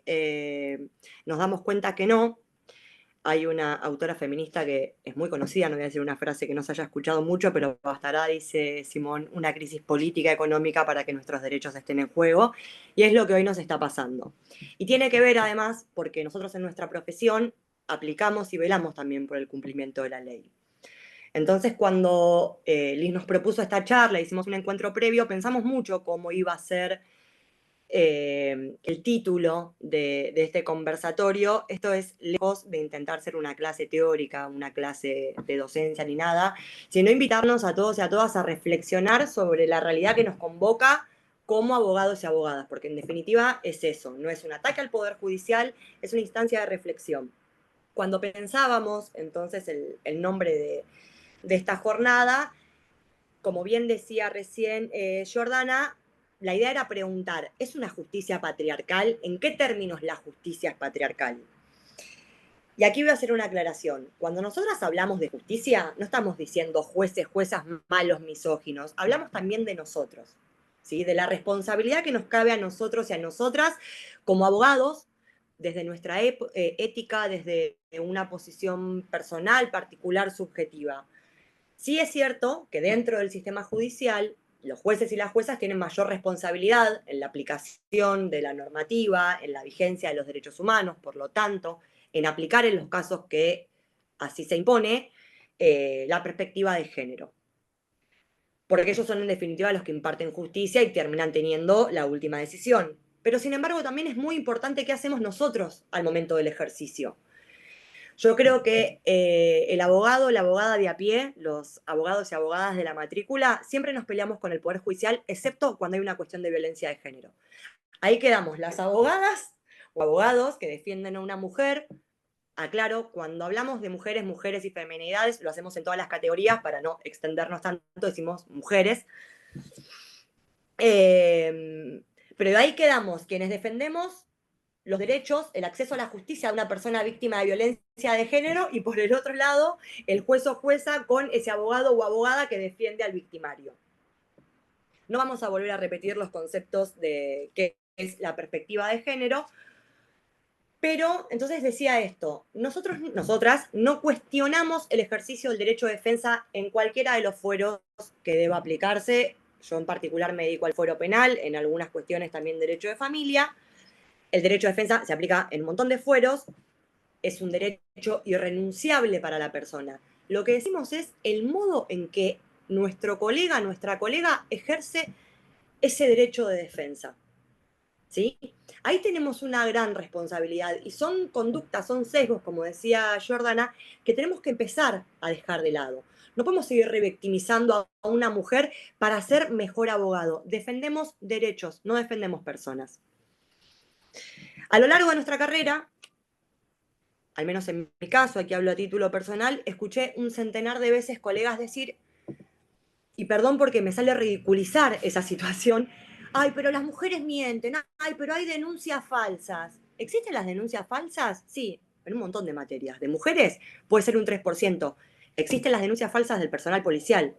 nos damos cuenta que no. Hay una autora feminista que es muy conocida, no voy a decir una frase que no se haya escuchado mucho, pero bastará, dice Simón, una crisis política económica para que nuestros derechos estén en juego, y es lo que hoy nos está pasando. Y tiene que ver además porque nosotros en nuestra profesión aplicamos y velamos también por el cumplimiento de la ley. Entonces, cuando Liz nos propuso esta charla, hicimos un encuentro previo, pensamos mucho cómo iba a ser el título de este conversatorio. Esto es lejos de intentar ser una clase teórica, una clase de docencia ni nada, sino invitarnos a todos y a todas a reflexionar sobre la realidad que nos convoca como abogados y abogadas, porque en definitiva es eso, no es un ataque al Poder Judicial, es una instancia de reflexión. Cuando pensábamos entonces el nombre de esta jornada, como bien decía recién Jordana, la idea era preguntar, ¿es una justicia patriarcal? ¿En qué términos la justicia es patriarcal? Y aquí voy a hacer una aclaración. Cuando nosotras hablamos de justicia, no estamos diciendo jueces, juezas malos, misóginos. Hablamos también de nosotros, ¿sí? De la responsabilidad que nos cabe a nosotros y a nosotras como abogados, desde nuestra ética, desde una posición personal, particular, subjetiva. Sí es cierto que dentro del sistema judicial los jueces y las juezas tienen mayor responsabilidad en la aplicación de la normativa, en la vigencia de los derechos humanos, por lo tanto, en aplicar en los casos que así se impone la perspectiva de género. Porque ellos son en definitiva los que imparten justicia y terminan teniendo la última decisión. Pero sin embargo también es muy importante qué hacemos nosotros al momento del ejercicio. Yo creo que el abogado, la abogada de a pie, los abogados y abogadas de la matrícula, siempre nos peleamos con el Poder Judicial, excepto cuando hay una cuestión de violencia de género. Ahí quedamos las abogadas o abogados que defienden a una mujer. Aclaro, cuando hablamos de mujeres, mujeres y feminidades, lo hacemos en todas las categorías para no extendernos tanto, decimos mujeres. Pero ahí quedamos quienes defendemos los derechos, el acceso a la justicia de una persona víctima de violencia de género, y por el otro lado, el juez o jueza con ese abogado o abogada que defiende al victimario. No vamos a volver a repetir los conceptos de qué es la perspectiva de género, pero entonces decía esto, nosotras no cuestionamos el ejercicio del derecho de defensa en cualquiera de los fueros que deba aplicarse. Yo en particular me dedico al fuero penal, en algunas cuestiones también derecho de familia. El derecho de defensa se aplica en un montón de fueros, es un derecho irrenunciable para la persona. Lo que decimos es el modo en que nuestro colega, nuestra colega ejerce ese derecho de defensa. ¿Sí? Ahí tenemos una gran responsabilidad y son conductas, son sesgos, como decía Jordana, que tenemos que empezar a dejar de lado. No podemos seguir revictimizando a una mujer para ser mejor abogado. Defendemos derechos, no defendemos personas. A lo largo de nuestra carrera, al menos en mi caso, aquí hablo a título personal, escuché un centenar de veces colegas decir, y perdón porque me sale ridiculizar esa situación, ay, pero las mujeres mienten, ay, pero hay denuncias falsas. ¿Existen las denuncias falsas? Sí, en un montón de materias. De mujeres puede ser un 3%. Existen las denuncias falsas del personal policial.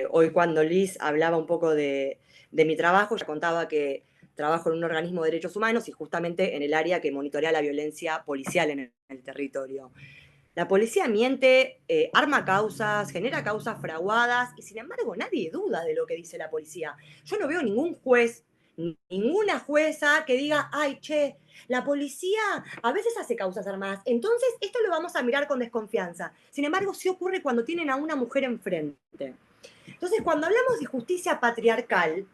Hoy cuando Liz hablaba un poco de mi trabajo, ya contaba que trabajo en un organismo de derechos humanos y justamente en el área que monitorea la violencia policial en el territorio. La policía miente, arma causas, genera causas fraguadas y sin embargo nadie duda de lo que dice la policía. Yo no veo ningún juez, ninguna jueza que diga, ay, che, la policía a veces hace causas armadas, entonces esto lo vamos a mirar con desconfianza. Sin embargo, sí ocurre cuando tienen a una mujer enfrente. Entonces, cuando hablamos de justicia patriarcal,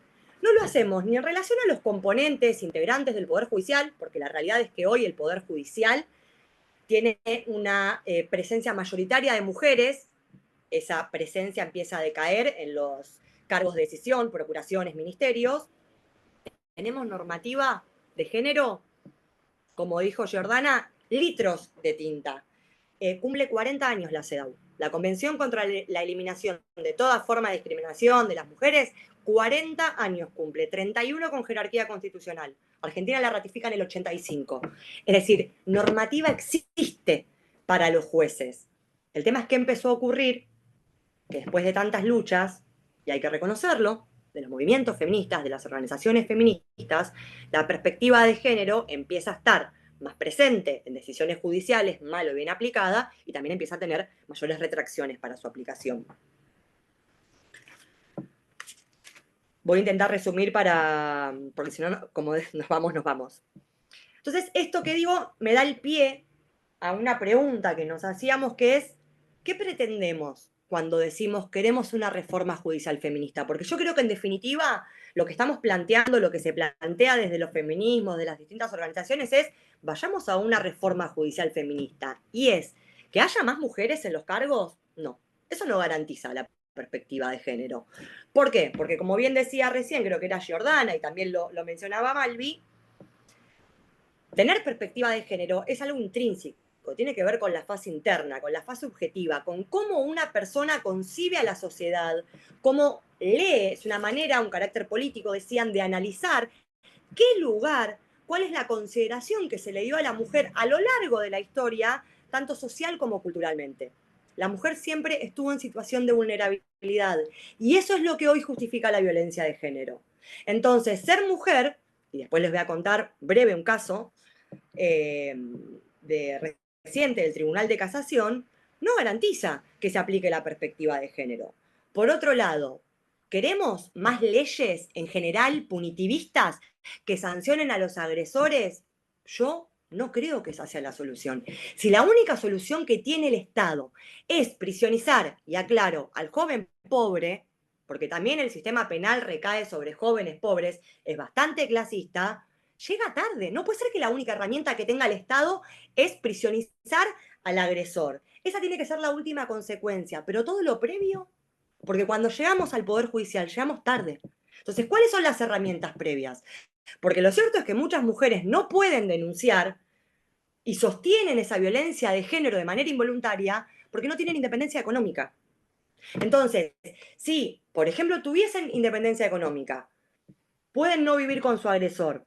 no lo hacemos ni en relación a los componentes integrantes del Poder Judicial, porque la realidad es que hoy el Poder Judicial tiene una presencia mayoritaria de mujeres, esa presencia empieza a decaer en los cargos de decisión, procuraciones, ministerios. Tenemos normativa de género, como dijo Jordana, litros de tinta. Cumple 40 años la CEDAW. La Convención contra la Eliminación de toda forma de discriminación de las mujeres, 40 años cumple, 31 con jerarquía constitucional. Argentina la ratifica en el 85. Es decir, normativa existe para los jueces. El tema es que empezó a ocurrir que después de tantas luchas, y hay que reconocerlo, de los movimientos feministas, de las organizaciones feministas, la perspectiva de género empieza a estar más presente en decisiones judiciales, mal o bien aplicada, y también empieza a tener mayores retracciones para su aplicación. Voy a intentar resumir porque si no, como nos vamos. Entonces, esto que digo me da el pie a una pregunta que nos hacíamos, que es, ¿qué pretendemos cuando decimos queremos una reforma judicial feminista, porque yo creo que en definitiva lo que estamos planteando, lo que se plantea desde los feminismos, de las distintas organizaciones es vayamos a una reforma judicial feminista. Y es que haya más mujeres en los cargos, no, eso no garantiza la perspectiva de género. ¿Por qué? Porque como bien decía recién, creo que era Giordana y también lo mencionaba Malvi, tener perspectiva de género es algo intrínseco, tiene que ver con la fase interna, con la fase objetiva, con cómo una persona concibe a la sociedad, cómo lee, es una manera, un carácter político, decían, de analizar qué lugar, cuál es la consideración que se le dio a la mujer a lo largo de la historia, tanto social como culturalmente. La mujer siempre estuvo en situación de vulnerabilidad y eso es lo que hoy justifica la violencia de género. Entonces, ser mujer, y después les voy a contar breve un caso de reciente del Tribunal de Casación, no garantiza que se aplique la perspectiva de género. Por otro lado, ¿queremos más leyes en general punitivistas que sancionen a los agresores? Yo no creo que esa sea la solución. Si la única solución que tiene el Estado es prisionizar, y aclaro, al joven pobre, porque también el sistema penal recae sobre jóvenes pobres, es bastante clasista, llega tarde. No puede ser que la única herramienta que tenga el Estado es prisionizar al agresor. Esa tiene que ser la última consecuencia, pero todo lo previo, porque cuando llegamos al Poder Judicial, llegamos tarde. Entonces, ¿cuáles son las herramientas previas? Porque lo cierto es que muchas mujeres no pueden denunciar y sostienen esa violencia de género de manera involuntaria porque no tienen independencia económica. Entonces, si, por ejemplo, tuviesen independencia económica, pueden no vivir con su agresor.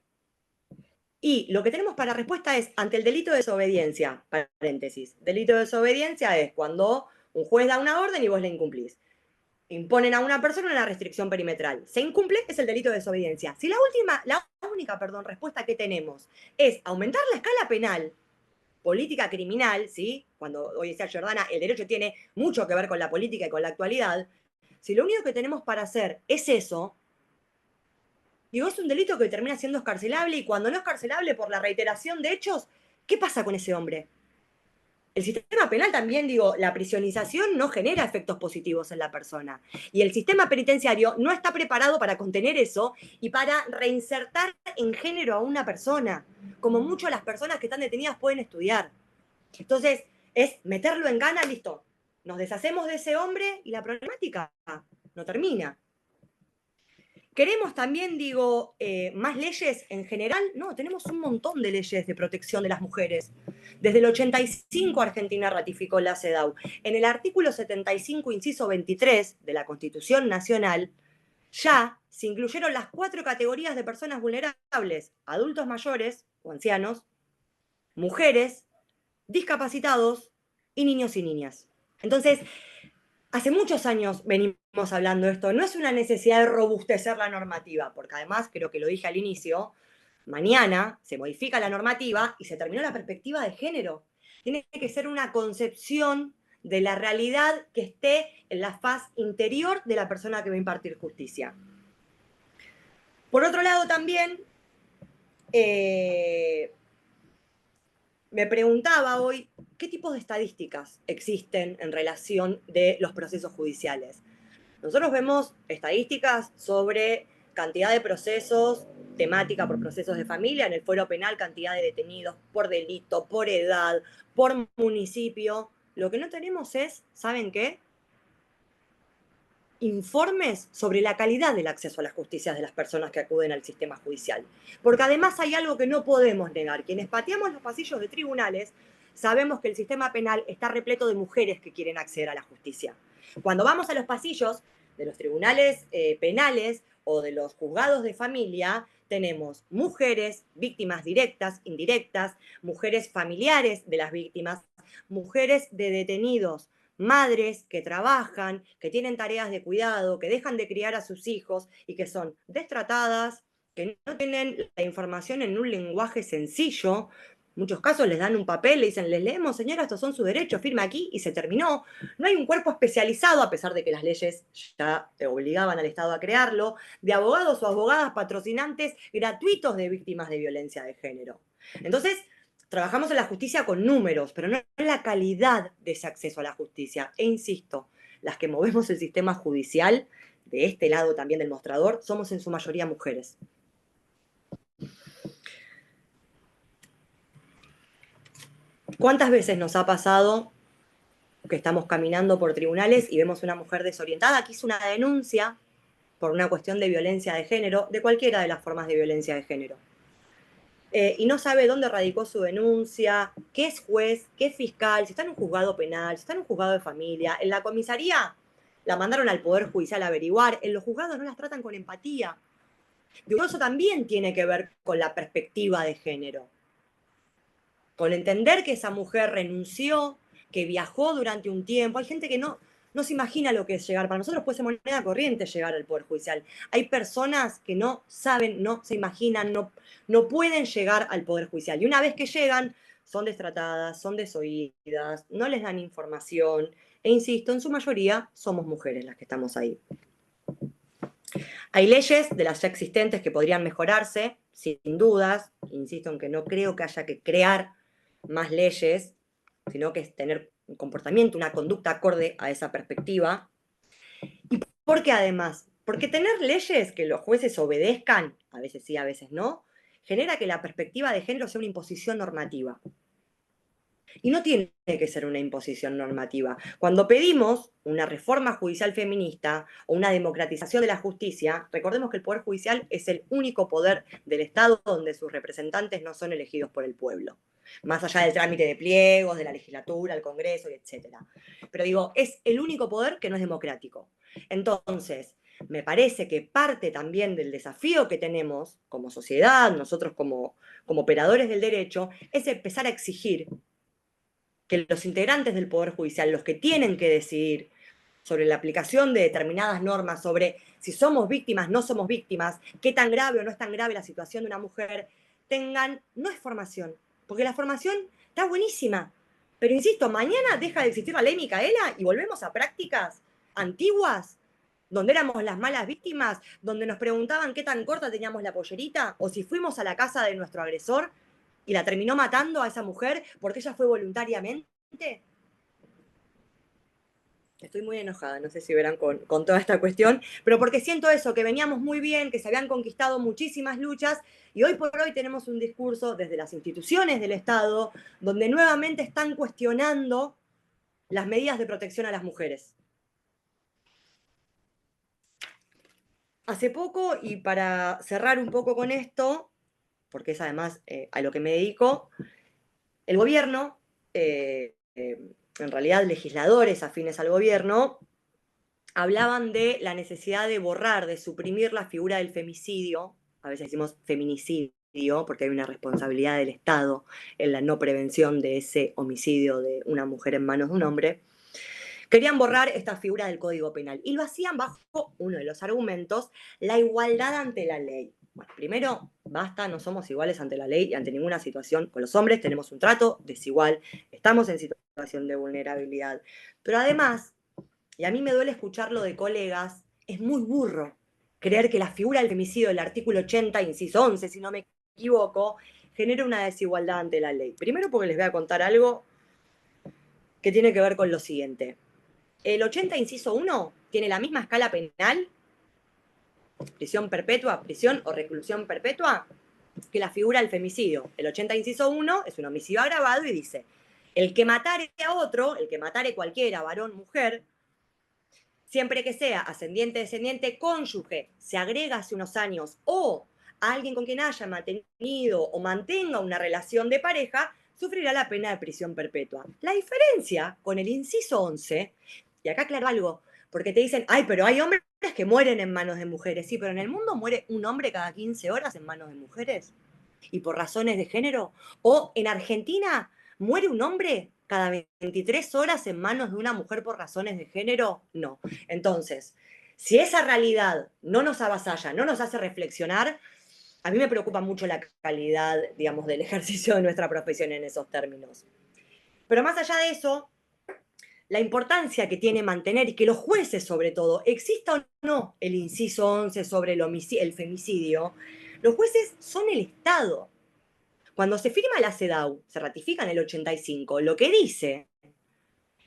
Y lo que tenemos para respuesta es, ante el delito de desobediencia, paréntesis, delito de desobediencia es cuando un juez da una orden y vos la incumplís. Imponen a una persona una restricción perimetral. Se incumple, es el delito de desobediencia. Si la única respuesta que tenemos es aumentar la escala penal, política criminal, ¿sí? Cuando hoy decía Giordana, el derecho tiene mucho que ver con la política y con la actualidad. Si lo único que tenemos para hacer es eso, digo, es un delito que termina siendo escarcelable y cuando no es escarcelable por la reiteración de hechos, ¿qué pasa con ese hombre? El sistema penal también, digo, la prisionización no genera efectos positivos en la persona. Y el sistema penitenciario no está preparado para contener eso y para reinsertar en género a una persona, como mucho las personas que están detenidas pueden estudiar. Entonces, es meterlo en gana, listo. Nos deshacemos de ese hombre y la problemática no termina. ¿Queremos también, digo, más leyes en general? No, tenemos un montón de leyes de protección de las mujeres. Desde el 85 Argentina ratificó la CEDAW. En el artículo 75, inciso 23 de la Constitución Nacional, ya se incluyeron las 4 categorías de personas vulnerables: adultos mayores o ancianos, mujeres, discapacitados y niños y niñas. Entonces, hace muchos años venimos hablando de esto. No es una necesidad de robustecer la normativa, porque además, creo que lo dije al inicio, mañana se modifica la normativa y se terminó la perspectiva de género. Tiene que ser una concepción de la realidad que esté en la faz interior de la persona que va a impartir justicia. Por otro lado, también me preguntaba hoy qué tipos de estadísticas existen en relación de los procesos judiciales. Nosotros vemos estadísticas sobre cantidad de procesos, temática por procesos de familia, en el fuero penal cantidad de detenidos por delito, por edad, por municipio. Lo que no tenemos es, ¿saben qué? Informes sobre la calidad del acceso a la justicia de las personas que acuden al sistema judicial. Porque además hay algo que no podemos negar. Quienes pateamos los pasillos de tribunales sabemos que el sistema penal está repleto de mujeres que quieren acceder a la justicia. Cuando vamos a los pasillos de los tribunales penales o de los juzgados de familia, tenemos mujeres, víctimas directas, indirectas, mujeres familiares de las víctimas, mujeres de detenidos, madres que trabajan, que tienen tareas de cuidado, que dejan de criar a sus hijos y que son destratadas, que no tienen la información en un lenguaje sencillo. En muchos casos les dan un papel, le dicen, les leemos, señora, estos son sus derechos, firma aquí y se terminó. No hay un cuerpo especializado, a pesar de que las leyes ya obligaban al Estado a crearlo, de abogados o abogadas patrocinantes gratuitos de víctimas de violencia de género. Entonces, trabajamos en la justicia con números, pero no en la calidad de ese acceso a la justicia. E insisto, las que movemos el sistema judicial, de este lado también del mostrador, somos en su mayoría mujeres. ¿Cuántas veces nos ha pasado que estamos caminando por tribunales y vemos una mujer desorientada que hizo una denuncia por una cuestión de violencia de género, de cualquiera de las formas de violencia de género? Y no sabe dónde radicó su denuncia, qué es juez, qué es fiscal, si está en un juzgado penal, si está en un juzgado de familia. En la comisaría la mandaron al Poder Judicial a averiguar, en los juzgados no las tratan con empatía. Digo, eso también tiene que ver con la perspectiva de género, con entender que esa mujer renunció, que viajó durante un tiempo. Hay gente que no se imagina lo que es llegar. Para nosotros puede ser moneda corriente llegar al Poder Judicial. Hay personas que no saben, no se imaginan, no pueden llegar al Poder Judicial. Y una vez que llegan, son destratadas, son desoídas, no les dan información. E insisto, en su mayoría somos mujeres las que estamos ahí. Hay leyes de las ya existentes que podrían mejorarse, sin dudas. Insisto en que no creo que haya que crear más leyes, sino que es tener un comportamiento, una conducta acorde a esa perspectiva. ¿Y por qué además? Porque tener leyes que los jueces obedezcan, a veces sí, a veces no, genera que la perspectiva de género sea una imposición normativa. Y no tiene que ser una imposición normativa. Cuando pedimos una reforma judicial feminista o una democratización de la justicia, recordemos que el Poder Judicial es el único poder del Estado donde sus representantes no son elegidos por el pueblo. Más allá del trámite de pliegos, de la legislatura, el Congreso, etc. Pero digo, es el único poder que no es democrático. Entonces, me parece que parte también del desafío que tenemos como sociedad, nosotros como operadores del derecho, es empezar a exigir que los integrantes del Poder Judicial, los que tienen que decidir sobre la aplicación de determinadas normas, sobre si somos víctimas, no somos víctimas, qué tan grave o no es tan grave la situación de una mujer, tengan, no es formación, porque la formación está buenísima, pero insisto, mañana deja de existir la ley Micaela y volvemos a prácticas antiguas, donde éramos las malas víctimas, donde nos preguntaban qué tan corta teníamos la pollerita, o si fuimos a la casa de nuestro agresor y la terminó matando a esa mujer porque ella fue voluntariamente. Estoy muy enojada, no sé si verán con toda esta cuestión, pero porque siento eso, que veníamos muy bien, que se habían conquistado muchísimas luchas y hoy por hoy tenemos un discurso desde las instituciones del Estado donde nuevamente están cuestionando las medidas de protección a las mujeres. Hace poco, y para cerrar un poco con esto, porque es además a lo que me dedico, el gobierno, en realidad legisladores afines al gobierno, hablaban de la necesidad de borrar, de suprimir la figura del femicidio, a veces decimos feminicidio, porque hay una responsabilidad del Estado en la no prevención de ese homicidio de una mujer en manos de un hombre. Querían borrar esta figura del Código Penal y lo hacían bajo uno de los argumentos, la igualdad ante la ley. Bueno, primero, basta, no somos iguales ante la ley y ante ninguna situación. Con los hombres tenemos un trato desigual, estamos en situación de vulnerabilidad. Pero además, y a mí me duele escucharlo de colegas, es muy burro creer que la figura del femicidio del artículo 80, inciso 11, si no me equivoco, genera una desigualdad ante la ley. Primero porque les voy a contar algo que tiene que ver con lo siguiente. El 80, inciso 1, tiene la misma escala penal, prisión perpetua, prisión o reclusión perpetua, que la figura del femicidio. El 80, inciso 1, es un homicidio agravado y dice, el que matare a otro, el que matare cualquiera, varón, mujer, siempre que sea ascendiente, descendiente, cónyuge, se agrega hace unos años, o a alguien con quien haya mantenido o mantenga una relación de pareja, sufrirá la pena de prisión perpetua. La diferencia con el inciso 11, y acá aclaro algo, porque te dicen, ay, pero hay hombres que mueren en manos de mujeres. Sí, pero en el mundo muere un hombre cada 15 horas en manos de mujeres. Y por razones de género. O en Argentina muere un hombre cada 23 horas en manos de una mujer por razones de género. No. Entonces, si esa realidad no nos avasalla, no nos hace reflexionar, a mí me preocupa mucho la calidad, digamos, del ejercicio de nuestra profesión en esos términos. Pero más allá de eso, la importancia que tiene mantener y que los jueces, sobre todo, exista o no el inciso 11 sobre el femicidio, los jueces son el Estado. Cuando se firma la CEDAW, se ratifica en el 85, lo que dice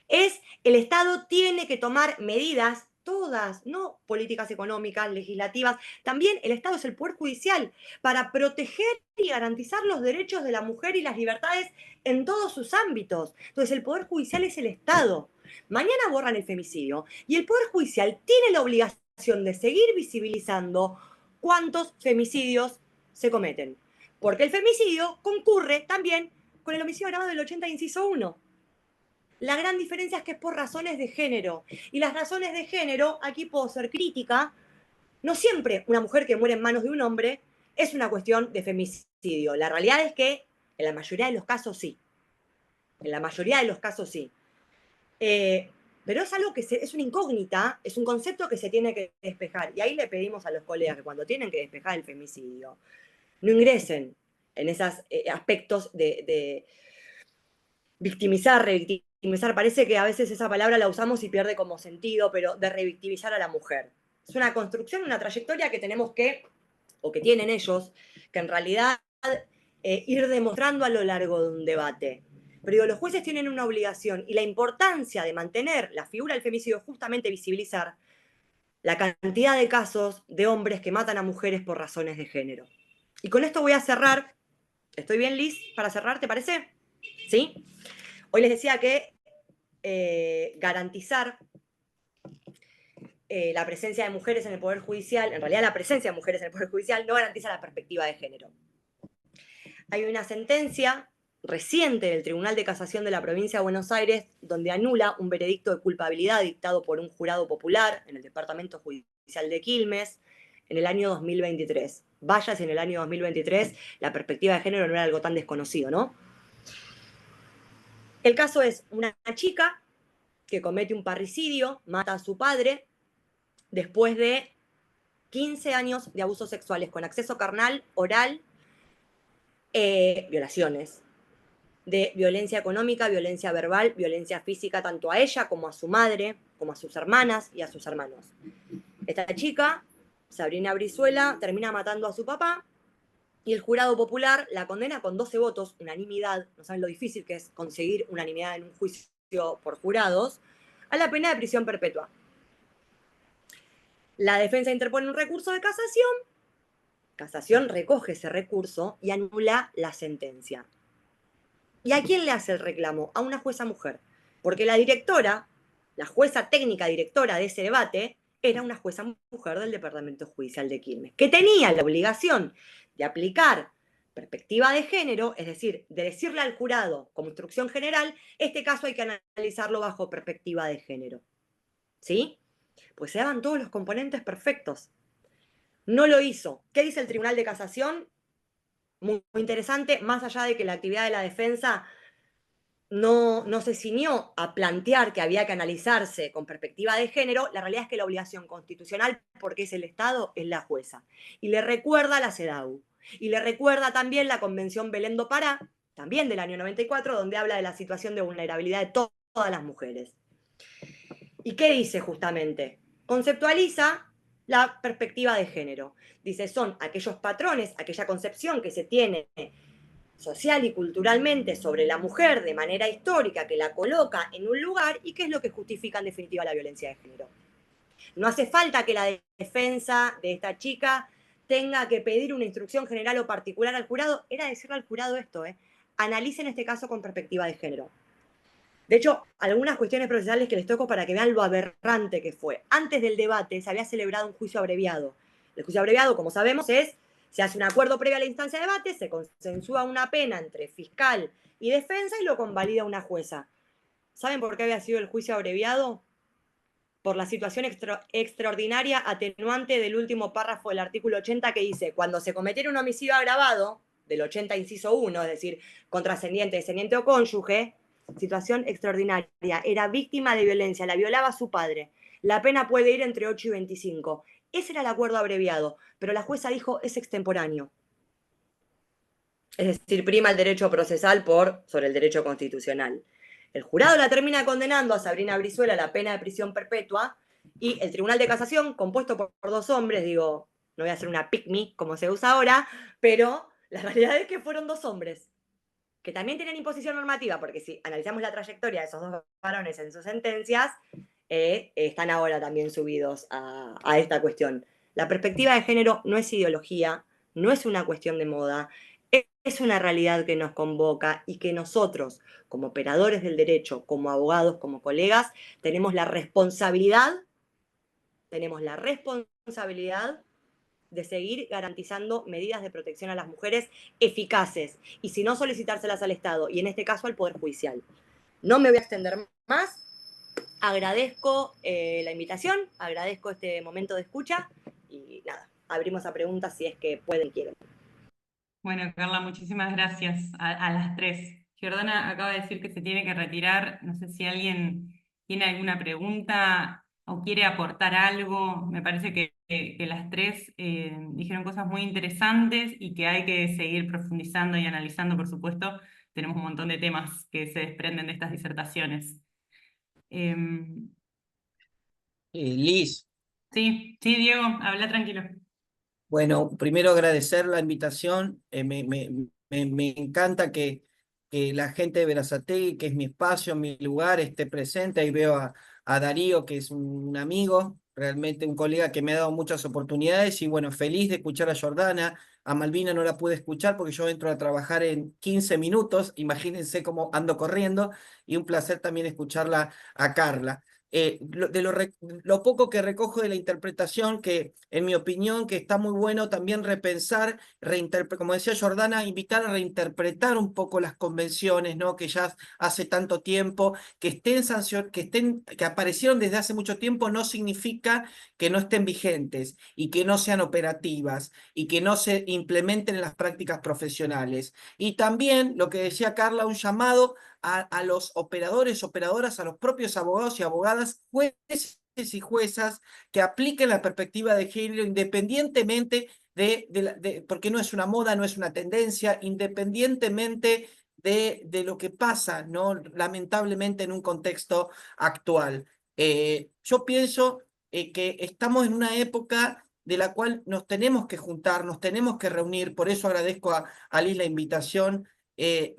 es el Estado tiene que tomar medidas, todas, no políticas económicas, legislativas, también el Estado es el Poder Judicial, para proteger y garantizar los derechos de la mujer y las libertades en todos sus ámbitos. Entonces el Poder Judicial es el Estado. Mañana borran el femicidio y el Poder Judicial tiene la obligación de seguir visibilizando cuántos femicidios se cometen. Porque el femicidio concurre también con el homicidio agravado del 80, inciso 1. La gran diferencia es que es por razones de género. Y las razones de género, aquí puedo ser crítica, no siempre una mujer que muere en manos de un hombre es una cuestión de femicidio. La realidad es que en la mayoría de los casos sí. En la mayoría de los casos sí. Pero es algo que es una incógnita, es un concepto que se tiene que despejar. Y ahí le pedimos a los colegas que cuando tienen que despejar el femicidio, no ingresen en esos aspectos de victimizar, revictimizar. Parece que a veces esa palabra la usamos y pierde como sentido, pero de revictimizar a la mujer. Es una construcción, una trayectoria que tenemos que, o que tienen ellos, que en realidad ir demostrando a lo largo de un debate. Pero digo, los jueces tienen una obligación y la importancia de mantener la figura del femicidio es justamente visibilizar la cantidad de casos de hombres que matan a mujeres por razones de género. Y con esto voy a cerrar. ¿Estoy bien, Liz, para cerrar, te parece? ¿Sí? Hoy les decía que garantizar la presencia de mujeres en el Poder Judicial, en realidad la presencia de mujeres en el Poder Judicial no garantiza la perspectiva de género. Hay una sentencia reciente del Tribunal de Casación de la Provincia de Buenos Aires donde anula un veredicto de culpabilidad dictado por un jurado popular en el Departamento Judicial de Quilmes en el año 2023. Vaya si en el año 2023 la perspectiva de género no era algo tan desconocido, ¿no? El caso es una chica que comete un parricidio, mata a su padre, después de 15 años de abusos sexuales con acceso carnal, oral, violaciones, de violencia económica, violencia verbal, violencia física, tanto a ella como a su madre, como a sus hermanas y a sus hermanos. Esta chica, Sabrina Brizuela, termina matando a su papá y el jurado popular la condena con 12 votos, unanimidad, no saben lo difícil que es conseguir unanimidad en un juicio por jurados, a la pena de prisión perpetua. La defensa interpone un recurso de casación, casación recoge ese recurso y anula la sentencia. ¿Y a quién le hace el reclamo? A una jueza mujer, porque la directora, la jueza técnica directora de ese debate, era una jueza mujer del Departamento Judicial de Quilmes, que tenía la obligación de aplicar perspectiva de género, es decir, de decirle al jurado como instrucción general, este caso hay que analizarlo bajo perspectiva de género. ¿Sí? Pues se daban todos los componentes perfectos. No lo hizo. ¿Qué dice el Tribunal de Casación? Muy interesante, más allá de que la actividad de la defensa no se ciñó a plantear que había que analizarse con perspectiva de género, la realidad es que la obligación constitucional, porque es el Estado, es la jueza. Y le recuerda la CEDAW. Y le recuerda también la Convención Belén do Pará, también del año 94, donde habla de la situación de vulnerabilidad de todas las mujeres. ¿Y qué dice justamente? Conceptualiza la perspectiva de género. Dice, son aquellos patrones, aquella concepción que se tiene social y culturalmente sobre la mujer de manera histórica que la coloca en un lugar y qué es lo que justifica en definitiva la violencia de género. No hace falta que la defensa de esta chica tenga que pedir una instrucción general o particular al jurado, era decirle al jurado esto, analicen este caso con perspectiva de género. De hecho, algunas cuestiones procesales que les toco para que vean lo aberrante que fue. Antes del debate se había celebrado un juicio abreviado. El juicio abreviado, como sabemos, se hace un acuerdo previo a la instancia de debate, se consensúa una pena entre fiscal y defensa y lo convalida una jueza. ¿Saben por qué había sido el juicio abreviado? Por la situación extraordinaria atenuante del último párrafo del artículo 80 que dice, cuando se cometiera un homicidio agravado, del 80 inciso 1, es decir, contra ascendiente, descendiente o cónyuge, situación extraordinaria, era víctima de violencia, la violaba su padre. La pena puede ir entre 8 y 25. Ese era el acuerdo abreviado, pero la jueza dijo es extemporáneo. Es decir, prima el derecho procesal sobre el derecho constitucional. El jurado la termina condenando a Sabrina Brizuela a la pena de prisión perpetua y el Tribunal de Casación, compuesto por 2 hombres, digo, no voy a hacer una pick me como se usa ahora, pero la realidad es que fueron 2 hombres. que también tienen imposición normativa, porque si analizamos la trayectoria de esos dos varones en sus sentencias, están ahora también subidos a esta cuestión. La perspectiva de género no es ideología, no es una cuestión de moda, es una realidad que nos convoca y que nosotros, como operadores del derecho, como abogados, como colegas, tenemos la responsabilidad de seguir garantizando medidas de protección a las mujeres eficaces y si no solicitárselas al Estado y en este caso al Poder Judicial. No me voy a extender más, agradezco la invitación, agradezco este momento de escucha y nada, abrimos a preguntas si es que pueden y quieren.
Bueno, Carla, muchísimas gracias a las tres. Jordana acaba de decir que se tiene que retirar. No sé si alguien tiene alguna pregunta o quiere aportar algo. Me parece que las tres dijeron cosas muy interesantes y que hay que seguir profundizando y analizando, por supuesto. Tenemos un montón de temas que se desprenden de estas disertaciones.
Liz,
Sí, Diego, habla tranquilo.
bueno, primero agradecer la invitación. Me encanta que la gente de Berazategui, que es mi espacio, mi lugar, esté presente. Ahí veo a Darío, que es un amigo, realmente un colega que me ha dado muchas oportunidades. Y bueno, feliz de escuchar a Jordana. A Malvina no la pude escuchar porque yo entro a trabajar en 15 minutos. Imagínense cómo ando corriendo. Y un placer también escucharla a Carla. Lo poco que recojo de la interpretación, que en mi opinión que está muy bueno también repensar, como decía Jordana, invitar a reinterpretar un poco las convenciones, ¿no? Que ya hace tanto tiempo, que aparecieron desde hace mucho tiempo, no significa que no estén vigentes y que no sean operativas y que no se implementen en las prácticas profesionales. Y también, lo que decía Carla, un llamado a los operadores, operadoras, a los propios abogados y abogadas, jueces y juezas, que apliquen la perspectiva de género independientemente porque no es una moda, no es una tendencia, independientemente de lo que pasa, ¿no? Lamentablemente en un contexto actual. Yo pienso que estamos en una época de la cual nos tenemos que juntar, nos tenemos que reunir, por eso agradezco a Liz la invitación.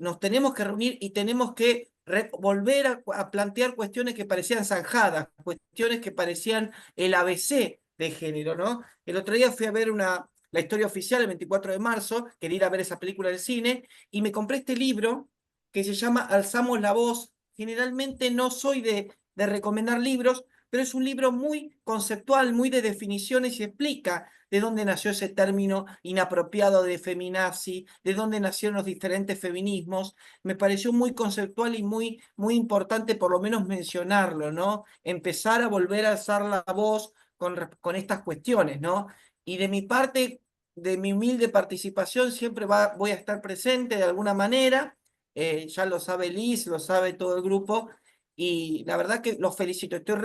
Nos tenemos que reunir y tenemos que volver a plantear cuestiones que parecían zanjadas, cuestiones que parecían el ABC de género, ¿no? El otro día fui a ver la historia oficial el 24 de marzo, quería ir a ver esa película del cine, y me compré este libro que se llama Alzamos la Voz. Generalmente no soy de recomendar libros, pero es un libro muy conceptual, muy de definiciones y explica de dónde nació ese término inapropiado de feminazi, de dónde nacieron los diferentes feminismos. Me pareció muy conceptual y muy importante por lo menos mencionarlo, ¿no? Empezar a volver a alzar la voz con estas cuestiones, ¿no? Y de mi parte, de mi humilde participación, siempre voy a estar presente de alguna manera. Ya lo sabe Liz, lo sabe todo el grupo, y la verdad que los felicito. Estoy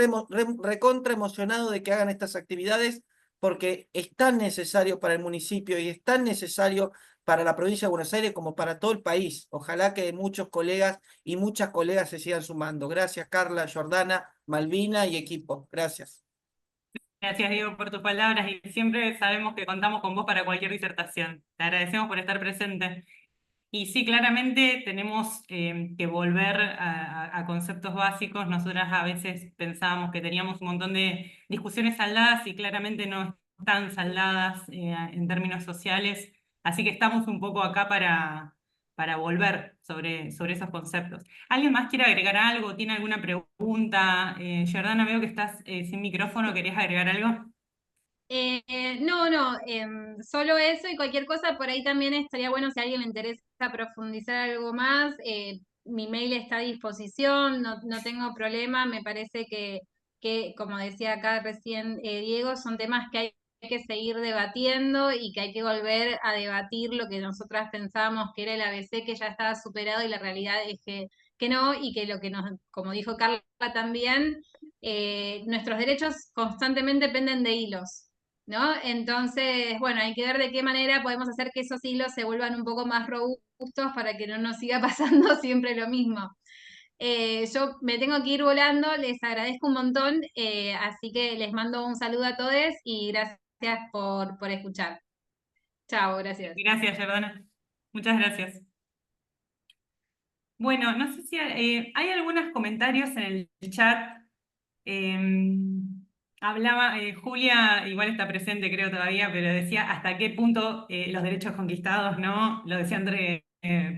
recontra emocionado de que hagan estas actividades porque es tan necesario para el municipio y es tan necesario para la provincia de Buenos Aires como para todo el país. Ojalá que muchos colegas y muchas colegas se sigan sumando. Gracias, Carla, Jordana, Malvina y equipo. Gracias.
Gracias, Diego, por tus palabras y siempre sabemos que contamos con vos para cualquier disertación. Te agradecemos por estar presente. Y sí, claramente tenemos que volver a conceptos básicos. Nosotras a veces pensábamos que teníamos un montón de discusiones saldadas y claramente no están saldadas en términos sociales. Así que estamos un poco acá para volver sobre esos conceptos. ¿Alguien más quiere agregar algo? ¿Tiene alguna pregunta? Jordana, veo que estás sin micrófono. ¿Querías agregar algo?
No, solo eso y cualquier cosa por ahí también estaría bueno si a alguien le interesa profundizar algo más. Mi mail está a disposición, no tengo problema. Me parece que, como decía acá recién Diego, son temas que hay que seguir debatiendo y que hay que volver a debatir lo que nosotras pensábamos que era el ABC, que ya estaba superado y la realidad es que no, y que lo que como dijo Carla también, nuestros derechos constantemente dependen de hilos. ¿No? Entonces, bueno, hay que ver de qué manera podemos hacer que esos hilos se vuelvan un poco más robustos para que no nos siga pasando siempre lo mismo. Yo me tengo que ir volando, les agradezco un montón, así que les mando un saludo a todos y gracias por escuchar. Chao, gracias.
Gracias, Jordana. Muchas gracias. Bueno, no sé si hay algunos comentarios en el chat. Hablaba, Julia, igual está presente creo todavía, pero decía hasta qué punto los derechos conquistados, ¿no? Lo decía entre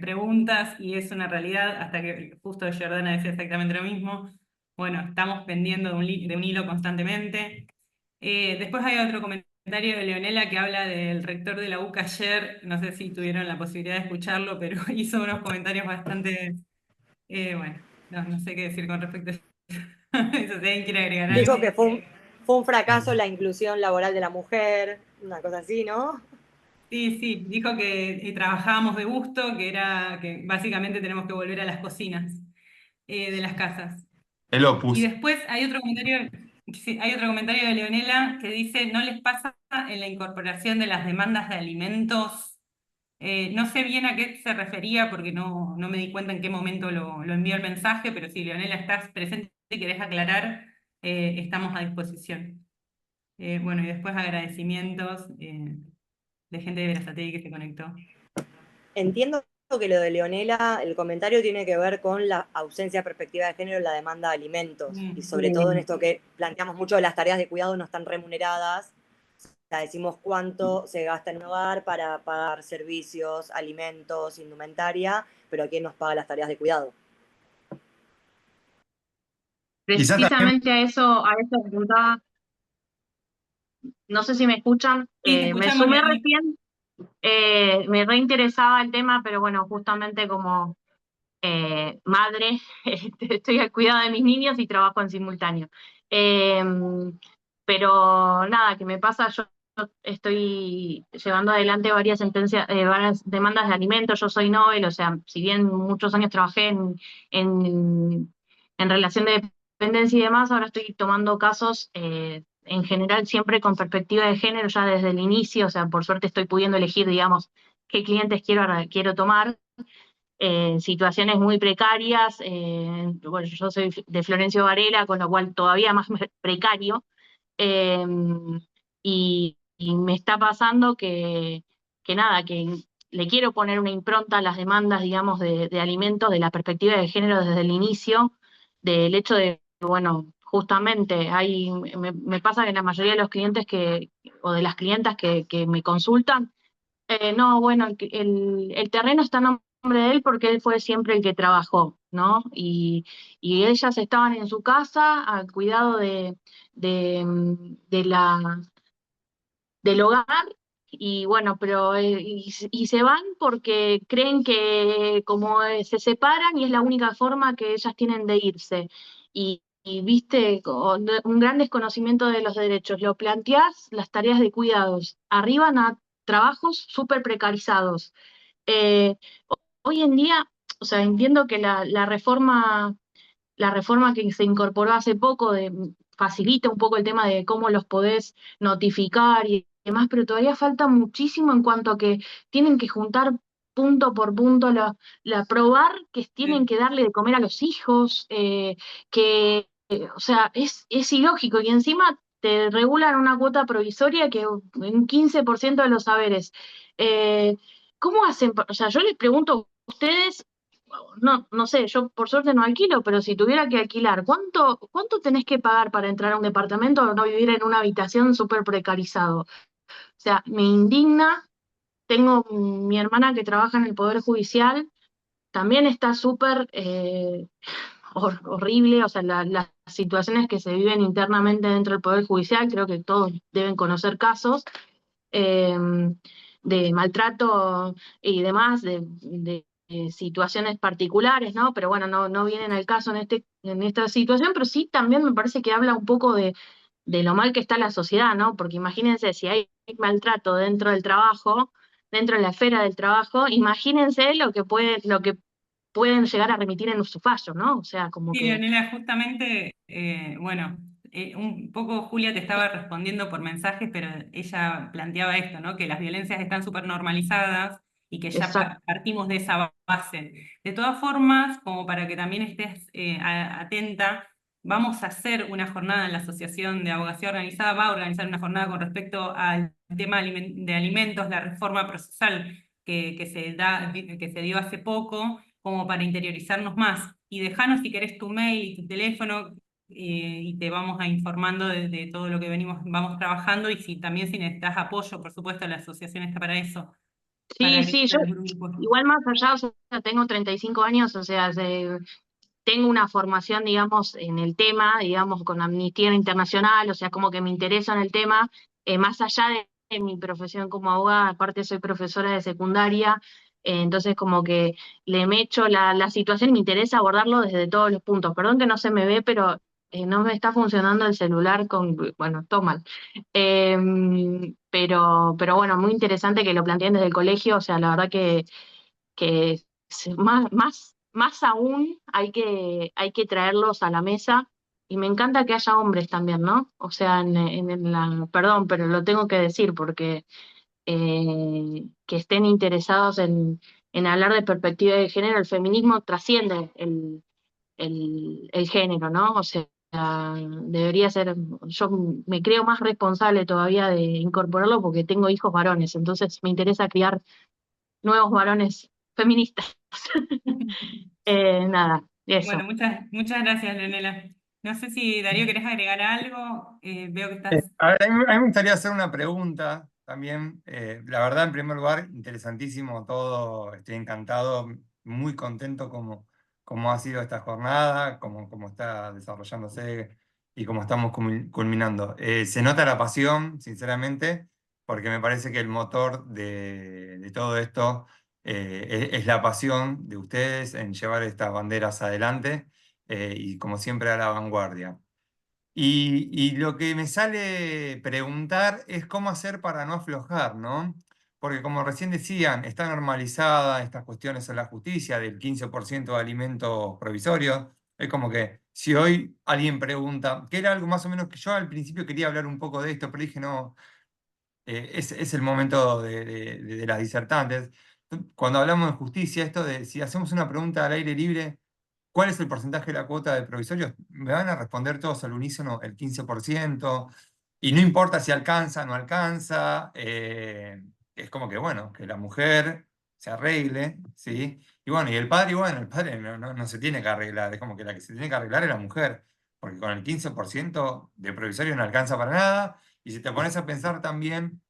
preguntas y es una realidad, hasta que justo Jordana decía exactamente lo mismo. Bueno, estamos pendiendo de un hilo constantemente. Después hay otro comentario de Leonela que habla del rector de la UCA ayer, no sé si tuvieron la posibilidad de escucharlo, pero hizo unos comentarios bastante, bueno, no sé qué decir con respecto a eso. Eso, si alguien quiere agregar algo.
Dijo que fue un fracaso la inclusión laboral de la mujer, una cosa así, ¿no?
Sí, sí, dijo que trabajábamos de gusto, que básicamente tenemos que volver a las cocinas de las casas.
El
Y
Opus.
después hay otro comentario, sí, hay otro comentario de Leonela que dice, ¿no les pasa en la incorporación de las demandas de alimentos? No sé bien a qué se refería porque no me di cuenta en qué momento lo envió el mensaje, pero si Leonela estás presente y querés aclarar, estamos a disposición. Bueno, y después agradecimientos de gente de Berazategui que se conectó.
Entiendo que lo de Leonela, el comentario tiene que ver con la ausencia de perspectiva de género en la demanda de alimentos. Y sobre todo en esto que planteamos mucho de las tareas de cuidado no están remuneradas. O sea, decimos cuánto se gasta en un hogar para pagar servicios, alimentos, indumentaria, pero ¿quién nos paga las tareas de cuidado?
Quizás también,
Precisamente a eso apuntaba, no sé si me escuchan,
Sí, te
me
escuchamos,
sumé
Leonela.
recién, me reinteresaba el tema, pero bueno, justamente como madre, estoy al cuidado de mis niños y trabajo en simultáneo. Eh, pero nada, que me pasa, yo estoy llevando adelante varias sentencias, varias demandas de alimentos, yo soy Nobel, o sea, si bien muchos años trabajé en relación de dependencia y demás, ahora estoy tomando casos en general siempre con perspectiva de género ya desde el inicio, o sea, por suerte estoy pudiendo elegir, digamos, qué clientes quiero tomar. Situaciones muy precarias, bueno, yo soy de Florencio Varela, con lo cual todavía más precario, eh, y me está pasando que nada, que le quiero poner una impronta a las demandas, digamos, de alimentos, de la perspectiva de género desde el inicio, del hecho de, bueno, justamente me pasa que la mayoría de los clientes o de las clientas que me consultan, no, bueno, el terreno está a nombre de él porque él fue siempre el que trabajó, ¿no? Y ellas estaban en su casa al cuidado de, de la, del hogar, y bueno, pero y se van porque creen que como se separan y es la única forma que ellas tienen de irse. Y viste, con un gran desconocimiento de los derechos. Lo planteás, las tareas de cuidados, arriban a trabajos súper precarizados. Eh, Hoy en día, o sea, entiendo que la reforma que se incorporó hace poco facilita un poco el tema de cómo los podés notificar y demás, pero todavía falta muchísimo en cuanto a que tienen que juntar punto por punto, probar que tienen que darle de comer a los hijos, o sea, es ilógico y encima te regulan una cuota provisoria que un 15% de los saberes. Eh, ¿Cómo hacen? O sea, yo les pregunto a ustedes, no sé, yo por suerte no alquilo, pero si tuviera que alquilar, ¿cuánto tenés que pagar para entrar a un departamento o no vivir en una habitación súper precarizado? O sea, me indigna. Tengo mi hermana que trabaja en el Poder Judicial, también está súper horrible, o sea, las situaciones que se viven internamente dentro del Poder Judicial, creo que todos deben conocer casos eh, de maltrato y demás, de situaciones particulares, ¿no? Pero bueno, no vienen al caso en esta situación, pero sí también me parece que habla un poco de lo mal que está la sociedad, ¿no? Porque imagínense si hay maltrato dentro del trabajo, dentro de la esfera del trabajo, imagínense lo que pueden llegar a remitir en su fallo, ¿no? O sea, como
Sí,
que...
Leonela, justamente, bueno, un poco Julia te estaba respondiendo por mensajes, pero ella planteaba esto, ¿no? Que las violencias están súper normalizadas y que ya
Exacto.
partimos de esa base. De todas formas, como para que también estés atenta, vamos a hacer una jornada en la Asociación de Abogacía Organizada, va a organizar una jornada con respecto al tema de alimentos, la reforma procesal que se dio hace poco, como para interiorizarnos más. Y dejanos si querés tu mail y tu teléfono, y te vamos a informando de todo lo que vamos trabajando, y si también si necesitas apoyo, por supuesto, la asociación está para eso, para
Sí, sí, yo
agregar grupos.
igual más allá, o sea, tengo 35 años, o sea, tengo una formación, digamos, en el tema, digamos, con Amnistía Internacional, o sea, como que me interesa en el tema, más allá de mi profesión como abogada, aparte soy profesora de secundaria, entonces como que le mecho la situación y me interesa abordarlo desde todos los puntos. Perdón que no se me ve, pero no me está funcionando el celular bueno, todo mal. Pero bueno, muy interesante que lo planteen desde el colegio, o sea, la verdad que más aún hay que traerlos a la mesa, y me encanta que haya hombres también, ¿no? O sea, perdón, pero lo tengo que decir porque que estén interesados en hablar de perspectiva de género. El feminismo trasciende el género, ¿no? O sea, debería ser, yo me creo más responsable todavía de incorporarlo porque tengo hijos varones, entonces me interesa criar nuevos varones feministas. Nada,
Bueno,
eso.
muchas gracias, Leonela. No sé si Darío querés agregar algo. Veo que estás.
A mí me gustaría hacer una pregunta también. La verdad, en primer lugar, interesantísimo todo. Estoy encantado, muy contento como ha sido esta jornada, como está desarrollándose y cómo estamos culminando. Se nota la pasión, sinceramente, porque me parece que el motor de todo esto es la pasión de ustedes en llevar estas banderas adelante, y como siempre a la vanguardia. Y lo que me sale preguntar es cómo hacer para no aflojar, ¿no? Porque como recién decían, está normalizada estas cuestiones en la justicia del 15% de alimentos provisorios. Es como que si hoy alguien pregunta, que era algo más o menos que yo al principio quería hablar un poco de esto, pero dije no, es el momento de las disertantes. Cuando hablamos de justicia, esto de si hacemos una pregunta al aire libre, ¿cuál es el porcentaje de la cuota de provisorios? Me van a responder todos al unísono el 15%, y no importa si alcanza o no alcanza, es como que, bueno, que la mujer se arregle, ¿sí? Y bueno, y el padre, bueno, el padre no se tiene que arreglar, es como que la que se tiene que arreglar es la mujer, porque con el 15% de provisorios no alcanza para nada, y si te pones a pensar también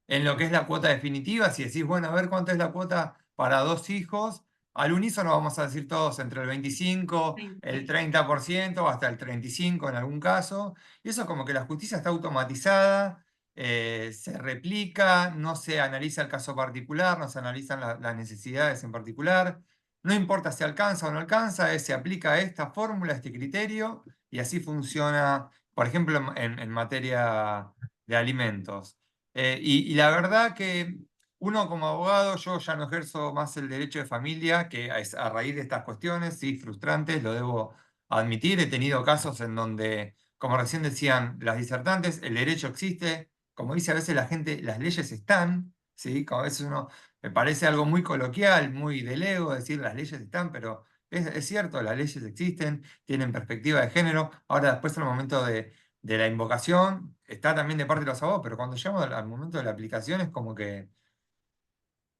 en lo que es la cuota definitiva, si decís, bueno, a ver cuánto es la cuota para 2 hijos, al unísono vamos a decir todos entre el 25, el 30% o hasta el 35% en algún caso. Y eso como que la justicia está automatizada, se replica, no se analiza el caso particular, no se analizan las necesidades en particular. No importa si alcanza o no alcanza, se aplica esta fórmula, este criterio, y así funciona, por ejemplo, en materia de alimentos. Y la verdad que uno como abogado, yo ya no ejerzo más el derecho de familia, que es a raíz de estas cuestiones, sí, frustrantes, lo debo admitir. He tenido casos en donde, como recién decían las disertantes, el derecho existe, como dice a veces la gente, las leyes están, ¿sí? Como a veces uno, me parece algo muy coloquial, muy del ego, decir las leyes están, pero es cierto, las leyes existen, tienen perspectiva de género. Ahora después en el momento de la invocación, está también de parte de los abogados, pero cuando llegamos al momento de la aplicación es como que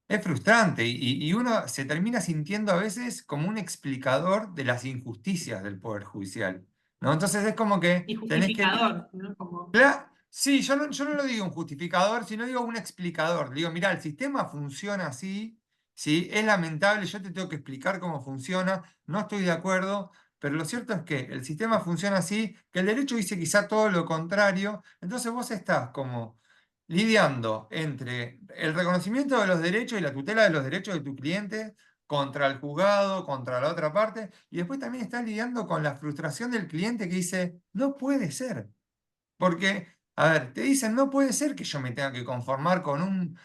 es frustrante, y uno se termina sintiendo a veces como un explicador de las injusticias del Poder Judicial, ¿no? Entonces es como
Y
que tenés que...
justificador, ¿no? Como...
Sí, yo no lo digo un justificador, sino digo un explicador. Digo, mira, el sistema funciona así, ¿sí? Es lamentable, yo te tengo que explicar cómo funciona, no estoy de acuerdo, pero lo cierto es que el sistema funciona así, que el derecho dice quizá todo lo contrario, entonces vos estás como lidiando entre el reconocimiento de los derechos y la tutela de los derechos de tu cliente contra el juzgado, contra la otra parte, y después también estás lidiando con la frustración del cliente que dice, no puede ser. Porque, a ver, te dicen, no puede ser que yo me tenga que conformar con un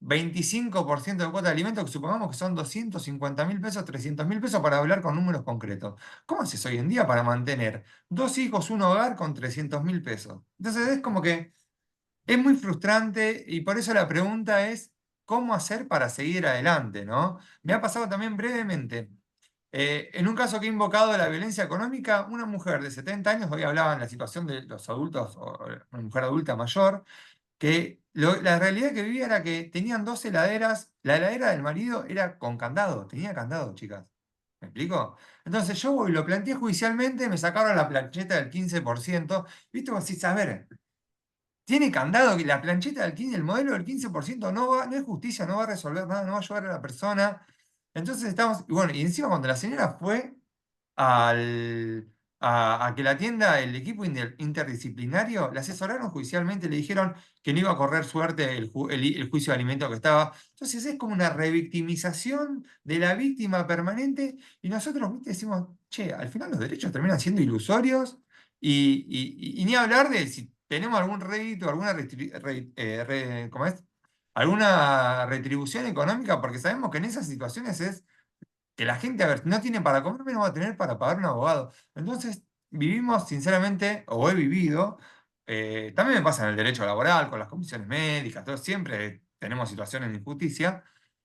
25% de cuota de alimentos, que supongamos que son 250.000 pesos, 300.000 pesos, para hablar con números concretos. ¿Cómo haces hoy en día para mantener 2 hijos, un hogar con 300.000 pesos? Entonces es como que es muy frustrante, y por eso la pregunta es, ¿cómo hacer para seguir adelante, ¿no? Me ha pasado también brevemente. En un caso que he invocado la violencia económica, una mujer de 70 años, hoy hablaba en la situación de los adultos, o una mujer adulta mayor, que la realidad que vivía era que tenían 2 heladeras, la heladera del marido era con candado, tenía candado, chicas. ¿Me explico? Entonces yo voy, lo planteé judicialmente, me sacaron la plancheta del 15%, ¿viste? Vos decís, a ver, tiene candado, que la plancheta del 15, el modelo del 15% no es justicia, no va a resolver nada, no va a ayudar a la persona. Entonces estamos, y bueno, y encima cuando la señora fue al, a que la atienda el equipo interdisciplinario, le asesoraron judicialmente, le dijeron que no iba a correr suerte el juicio de alimentos que estaba. Entonces es como una revictimización de la víctima permanente y nosotros, ¿viste? Decimos, che, al final los derechos terminan siendo ilusorios y ni hablar de si tenemos algún rédito, ¿cómo es? Alguna retribución económica, porque sabemos que en esas situaciones es que la gente, a ver, no tiene para comer, menos va a tener para pagar un abogado. Entonces, vivimos, sinceramente, o he vivido, también me pasa en el derecho laboral, con las comisiones médicas, todo, siempre tenemos situaciones de injusticia,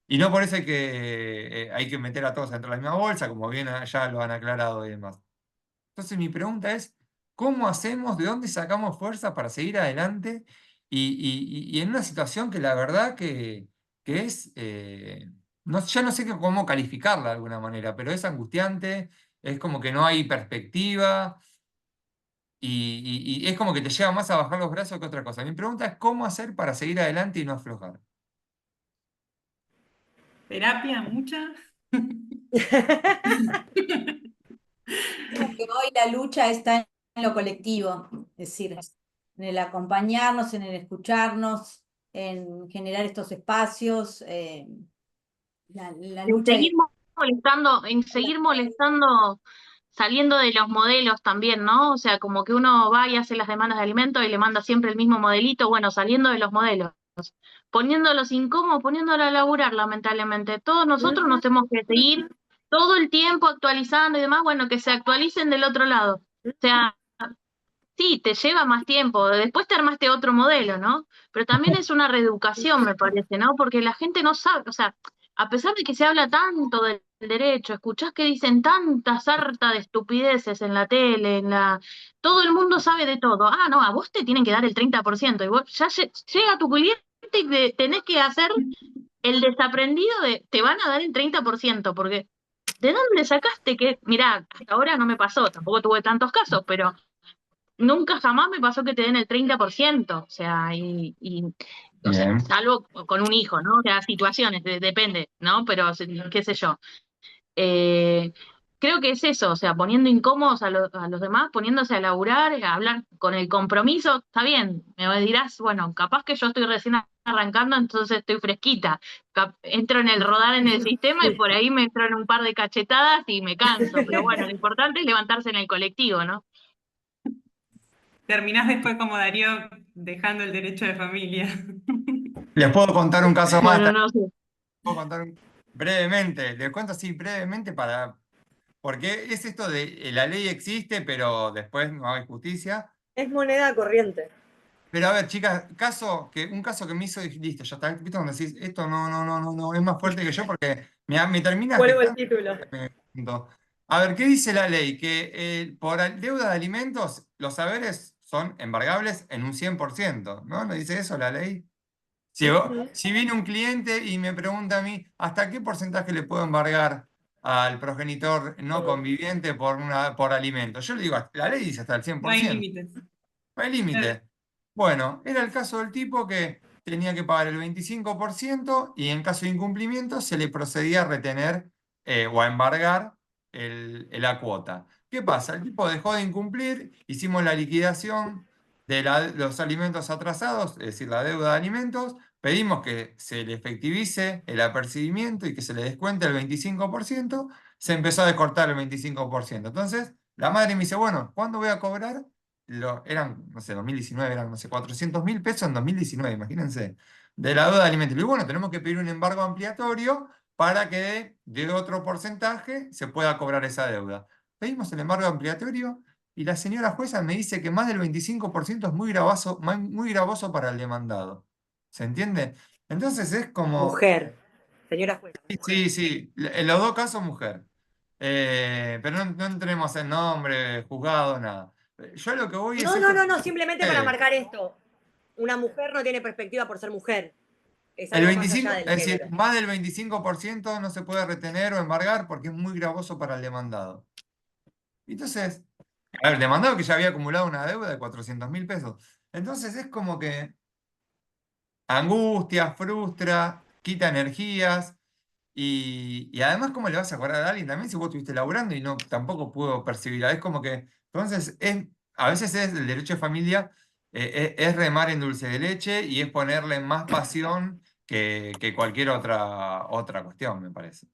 y no por eso hay que meter a todos dentro de la misma bolsa, como bien ya lo han aclarado y demás. Entonces mi pregunta es, ¿cómo hacemos, de dónde sacamos fuerza para seguir adelante y en una situación que la verdad que es, ya no sé cómo calificarla de alguna manera, pero es angustiante, es como que no hay perspectiva y es como que te lleva más a bajar los brazos que otra cosa. Mi pregunta es, ¿cómo hacer para seguir adelante y no aflojar?
¿Terapia? ¿Mucha?
Creo que hoy la lucha está en lo colectivo, es decir, en el acompañarnos, en el escucharnos, en generar estos espacios, la
En
lucha
seguir molestando, saliendo de los modelos también, ¿no? O sea, como que uno va y hace las demandas de alimentos y le manda siempre el mismo modelito, bueno, saliendo de los modelos, poniéndolos incómodos, poniéndolo a laburar, lamentablemente. Todos nosotros nos tenemos que seguir todo el tiempo actualizando y demás, bueno, que se actualicen del otro lado. O sea, sí, te lleva más tiempo, después te armaste otro modelo, ¿no? Pero también es una reeducación, me parece, ¿no? Porque la gente no sabe, o sea, a pesar de que se habla tanto del derecho, escuchás que dicen tanta sarta de estupideces en la tele, todo el mundo sabe de todo. Ah, no, a vos te tienen que dar el 30%, y vos ya llega tu cliente y tenés que hacer el desaprendido de, te van a dar el 30%, porque ¿de dónde sacaste que, mirá, hasta ahora no me pasó, tampoco tuve tantos casos, pero nunca jamás me pasó que te den el 30%, o sea, o sea,
Bien.
salvo con un hijo, ¿no? O sea, situaciones, depende, ¿no? Pero qué sé yo. Eh, Creo que es eso, o sea, poniendo incómodos a los demás, poniéndose a laburar, a hablar con el compromiso, está bien, me dirás, bueno, capaz que yo estoy recién arrancando, entonces estoy fresquita, entro en el rodar en el sistema y por ahí me entro en un par de cachetadas y me canso, pero bueno, lo importante es levantarse en el colectivo, ¿no?
Terminás después como Darío dejando el derecho de familia.
Les puedo contar un caso más,
Bueno, no sé.
puedo contar brevemente, les cuento así brevemente porque es esto de la ley existe, pero después no hay justicia.
Es moneda corriente.
Pero a ver, chicas, un caso que me hizo, listo, ya está, ¿viste? Cuando decís, esto no, es más fuerte que yo porque me termina
Vuelvo el
afectando.
título.
A ver, ¿qué dice la ley? Que por deuda de alimentos los saberes son embargables en un 100%, ¿no? ¿No dice eso la ley? Si viene un cliente y me pregunta a mí, ¿hasta qué porcentaje le puedo embargar al progenitor no conviviente por alimentos? Yo le digo, la ley dice hasta el
No hay
100%.
límites.
No hay límite. Bueno, era el caso del tipo que tenía que pagar el 25% y en caso de incumplimiento se le procedía a retener o a embargar la cuota. ¿Qué pasa? El tipo dejó de incumplir, hicimos la liquidación de los alimentos atrasados, es decir, la deuda de alimentos, pedimos que se le efectivice el apercibimiento y que se le descuente el 25%, se empezó a descortar el 25%. Entonces, la madre me dice, bueno, ¿cuándo voy a cobrar? Eran, no sé, 2019, eran, no sé, 400.000 pesos en 2019, imagínense, de la deuda de alimentos. Y bueno, tenemos que pedir un embargo ampliatorio para que de otro porcentaje se pueda cobrar esa deuda. Pedimos el embargo ampliatorio y la señora jueza me dice que más del 25% es muy gravoso para el demandado. ¿Se entiende? Entonces es como...
Mujer. Señora jueza.
Sí, sí, en los dos casos mujer. Pero no entremos en nombre, juzgado, nada. Yo lo que voy es esto.
No, simplemente para marcar esto. una mujer no tiene perspectiva por ser mujer. Es
El
algo más
25,
allá del
es decir,
género.
más del 25% no se puede retener o embargar porque es muy gravoso para el demandado. Entonces, a ver, el demandado que ya había acumulado una deuda de 400.000 pesos. Entonces es como que angustia, frustra, quita energías y además, ¿cómo le vas a cobrar a alguien también si vos estuviste laburando y no tampoco pudo percibirla? Es como que, entonces, a veces es el derecho de familia, es remar en dulce de leche y es ponerle más pasión que cualquier otra cuestión, me parece.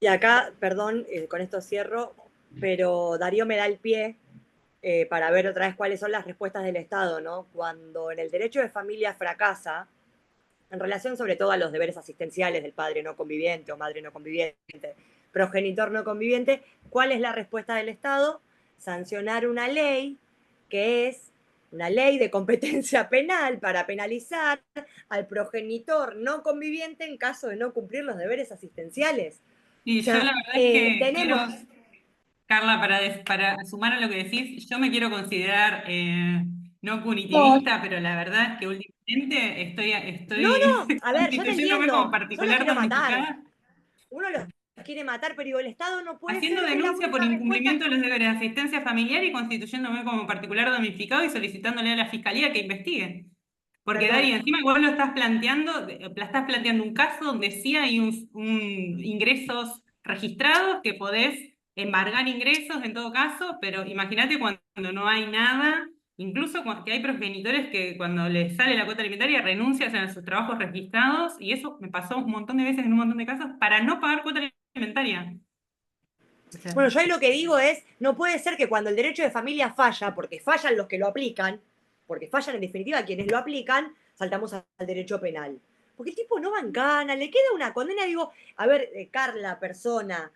Y acá, perdón, con esto cierro, pero Darío me da el pie para ver otra vez cuáles son las respuestas del Estado, ¿no? Cuando en el derecho de familia fracasa, en relación sobre todo a los deberes asistenciales del padre no conviviente o madre no conviviente, progenitor no conviviente, ¿cuál es la respuesta del Estado? Sancionar una ley que es una ley de competencia penal para penalizar al progenitor no conviviente en caso de no cumplir los deberes asistenciales.
Y
O
yo la
sea,
verdad es que
tenemos...
Carla, para sumar a lo que decís, yo me quiero considerar no punitivista, pero la verdad es que últimamente
No,
estoy
a ver, yo te
constituyéndome como
entiendo, yo los
particular
quiero matar.
damnificada,
Uno los quiere matar, pero digo, el Estado no puede
haciendo
ser que la
denuncia por
única respuesta...
incumplimiento de los deberes de asistencia familiar y constituyéndome como particular damnificado y solicitándole a la Fiscalía que investigue. Porque
Perdón,
Dari, encima igual lo estás planteando un caso donde sí hay ingresos registrados, que podés embargar ingresos en todo caso, pero imagínate cuando no hay nada, incluso que hay progenitores que cuando les sale la cuota alimentaria renuncian a sus trabajos registrados, y eso me pasó un montón de veces en un montón de casos, para no pagar cuota alimentaria. O sea,
bueno, yo ahí lo que digo es, no puede ser que cuando el derecho de familia falla, porque fallan los que lo aplican, porque fallan en definitiva quienes lo aplican, saltamos al derecho penal. Porque el tipo no va en cana, le queda una condena, digo, a ver, Carla, persona,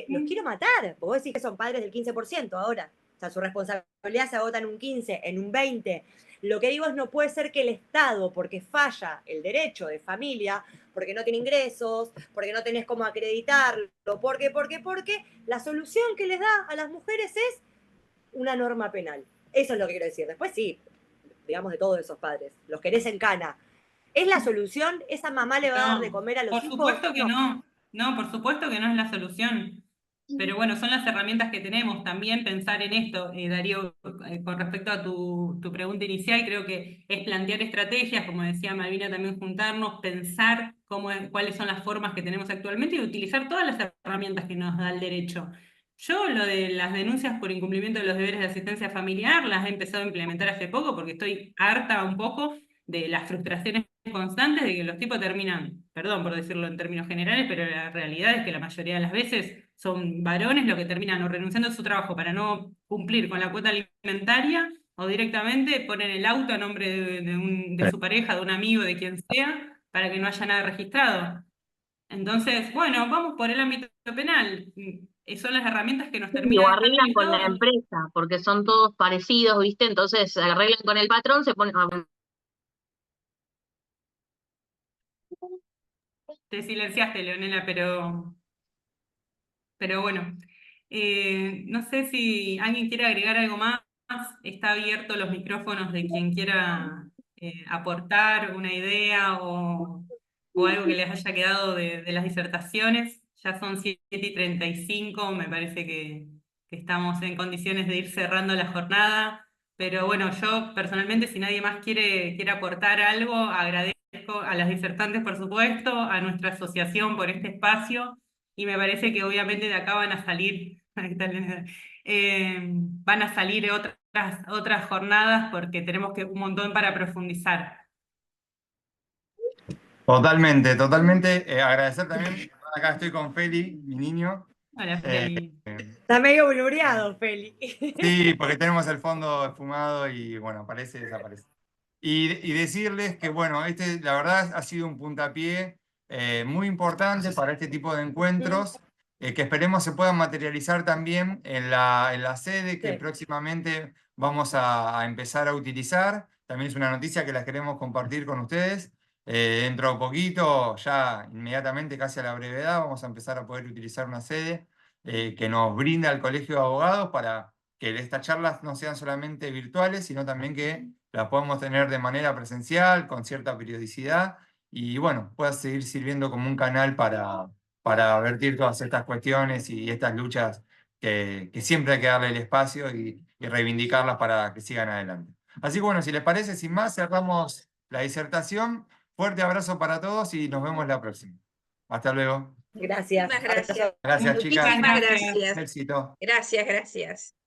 los quiero matar, porque vos decís que son padres del 15% ahora. O sea, su responsabilidad se agota en un 15, en un 20. Lo que digo es, no puede ser que el Estado, porque falla el derecho de familia, porque no tiene ingresos, porque no tenés cómo acreditarlo, porque, la solución que les da a las mujeres es una norma penal. Eso es lo que quiero decir. Después sí, digamos de todos esos padres, los querés en cana. ¿Es la solución? ¿Esa mamá le va a dar de comer a los
por
hijos?
supuesto que no. No, por supuesto que no es la solución. Pero bueno, son las herramientas que tenemos. También pensar en esto, Darío, con respecto a tu pregunta inicial, creo que es plantear estrategias, como decía Malvina, también juntarnos, pensar cuáles son las formas que tenemos actualmente y utilizar todas las herramientas que nos da el derecho. Yo lo de las denuncias por incumplimiento de los deberes de asistencia familiar las he empezado a implementar hace poco porque estoy harta un poco de las frustraciones constantes de que los tipos terminan, perdón por decirlo en términos generales, pero la realidad es que la mayoría de las veces son varones los que terminan o renunciando a su trabajo para no cumplir con la cuota alimentaria o directamente ponen el auto a nombre de su pareja, de un amigo, de quien sea, para que no haya nada registrado. Entonces, bueno, vamos por el ámbito penal. Son las herramientas que nos
O
termina dejando el
arreglan con la
Estado.
empresa, porque son todos parecidos, ¿viste? Entonces arreglan con el patrón, se ponen...
Te silenciaste, Leonela, pero bueno. No sé si alguien quiere agregar algo más. Está abierto los micrófonos de quien quiera aportar una idea o algo que les haya quedado de las disertaciones. Ya son 7:35, me parece que estamos en condiciones de ir cerrando la jornada. Pero bueno, yo personalmente, si nadie más quiere aportar algo, agradezco a las disertantes, por supuesto, a nuestra asociación por este espacio, y me parece que obviamente de acá van a salir otras jornadas porque tenemos un montón para profundizar.
Totalmente, totalmente. Agradecer también, acá estoy con Feli, mi niño.
Hola,
Eh,
Feli.
Está medio blureado, Feli.
sí, porque tenemos el fondo esfumado y bueno, aparece y desaparece. Y decirles que, bueno, la verdad ha sido un puntapié muy importante para este tipo de encuentros, que esperemos se puedan materializar también en la sede que
Sí.
próximamente vamos a empezar a utilizar. También es una noticia que la queremos compartir con ustedes. Dentro de poquito, ya inmediatamente, casi a la brevedad, vamos a empezar a poder utilizar una sede que nos brinda el Colegio de Abogados para que estas charlas no sean solamente virtuales, sino también que las podemos tener de manera presencial, con cierta periodicidad, y bueno, pueda seguir sirviendo como un canal para vertir todas estas cuestiones y estas luchas que siempre hay que darle el espacio y reivindicarlas para que sigan adelante. Así que bueno, si les parece, sin más, cerramos la disertación. Fuerte abrazo para todos y nos vemos la próxima. Hasta luego.
Gracias.
Muchas gracias.
Gracias, chicas.
Muchísimas gracias.
Éxito.
Gracias, gracias.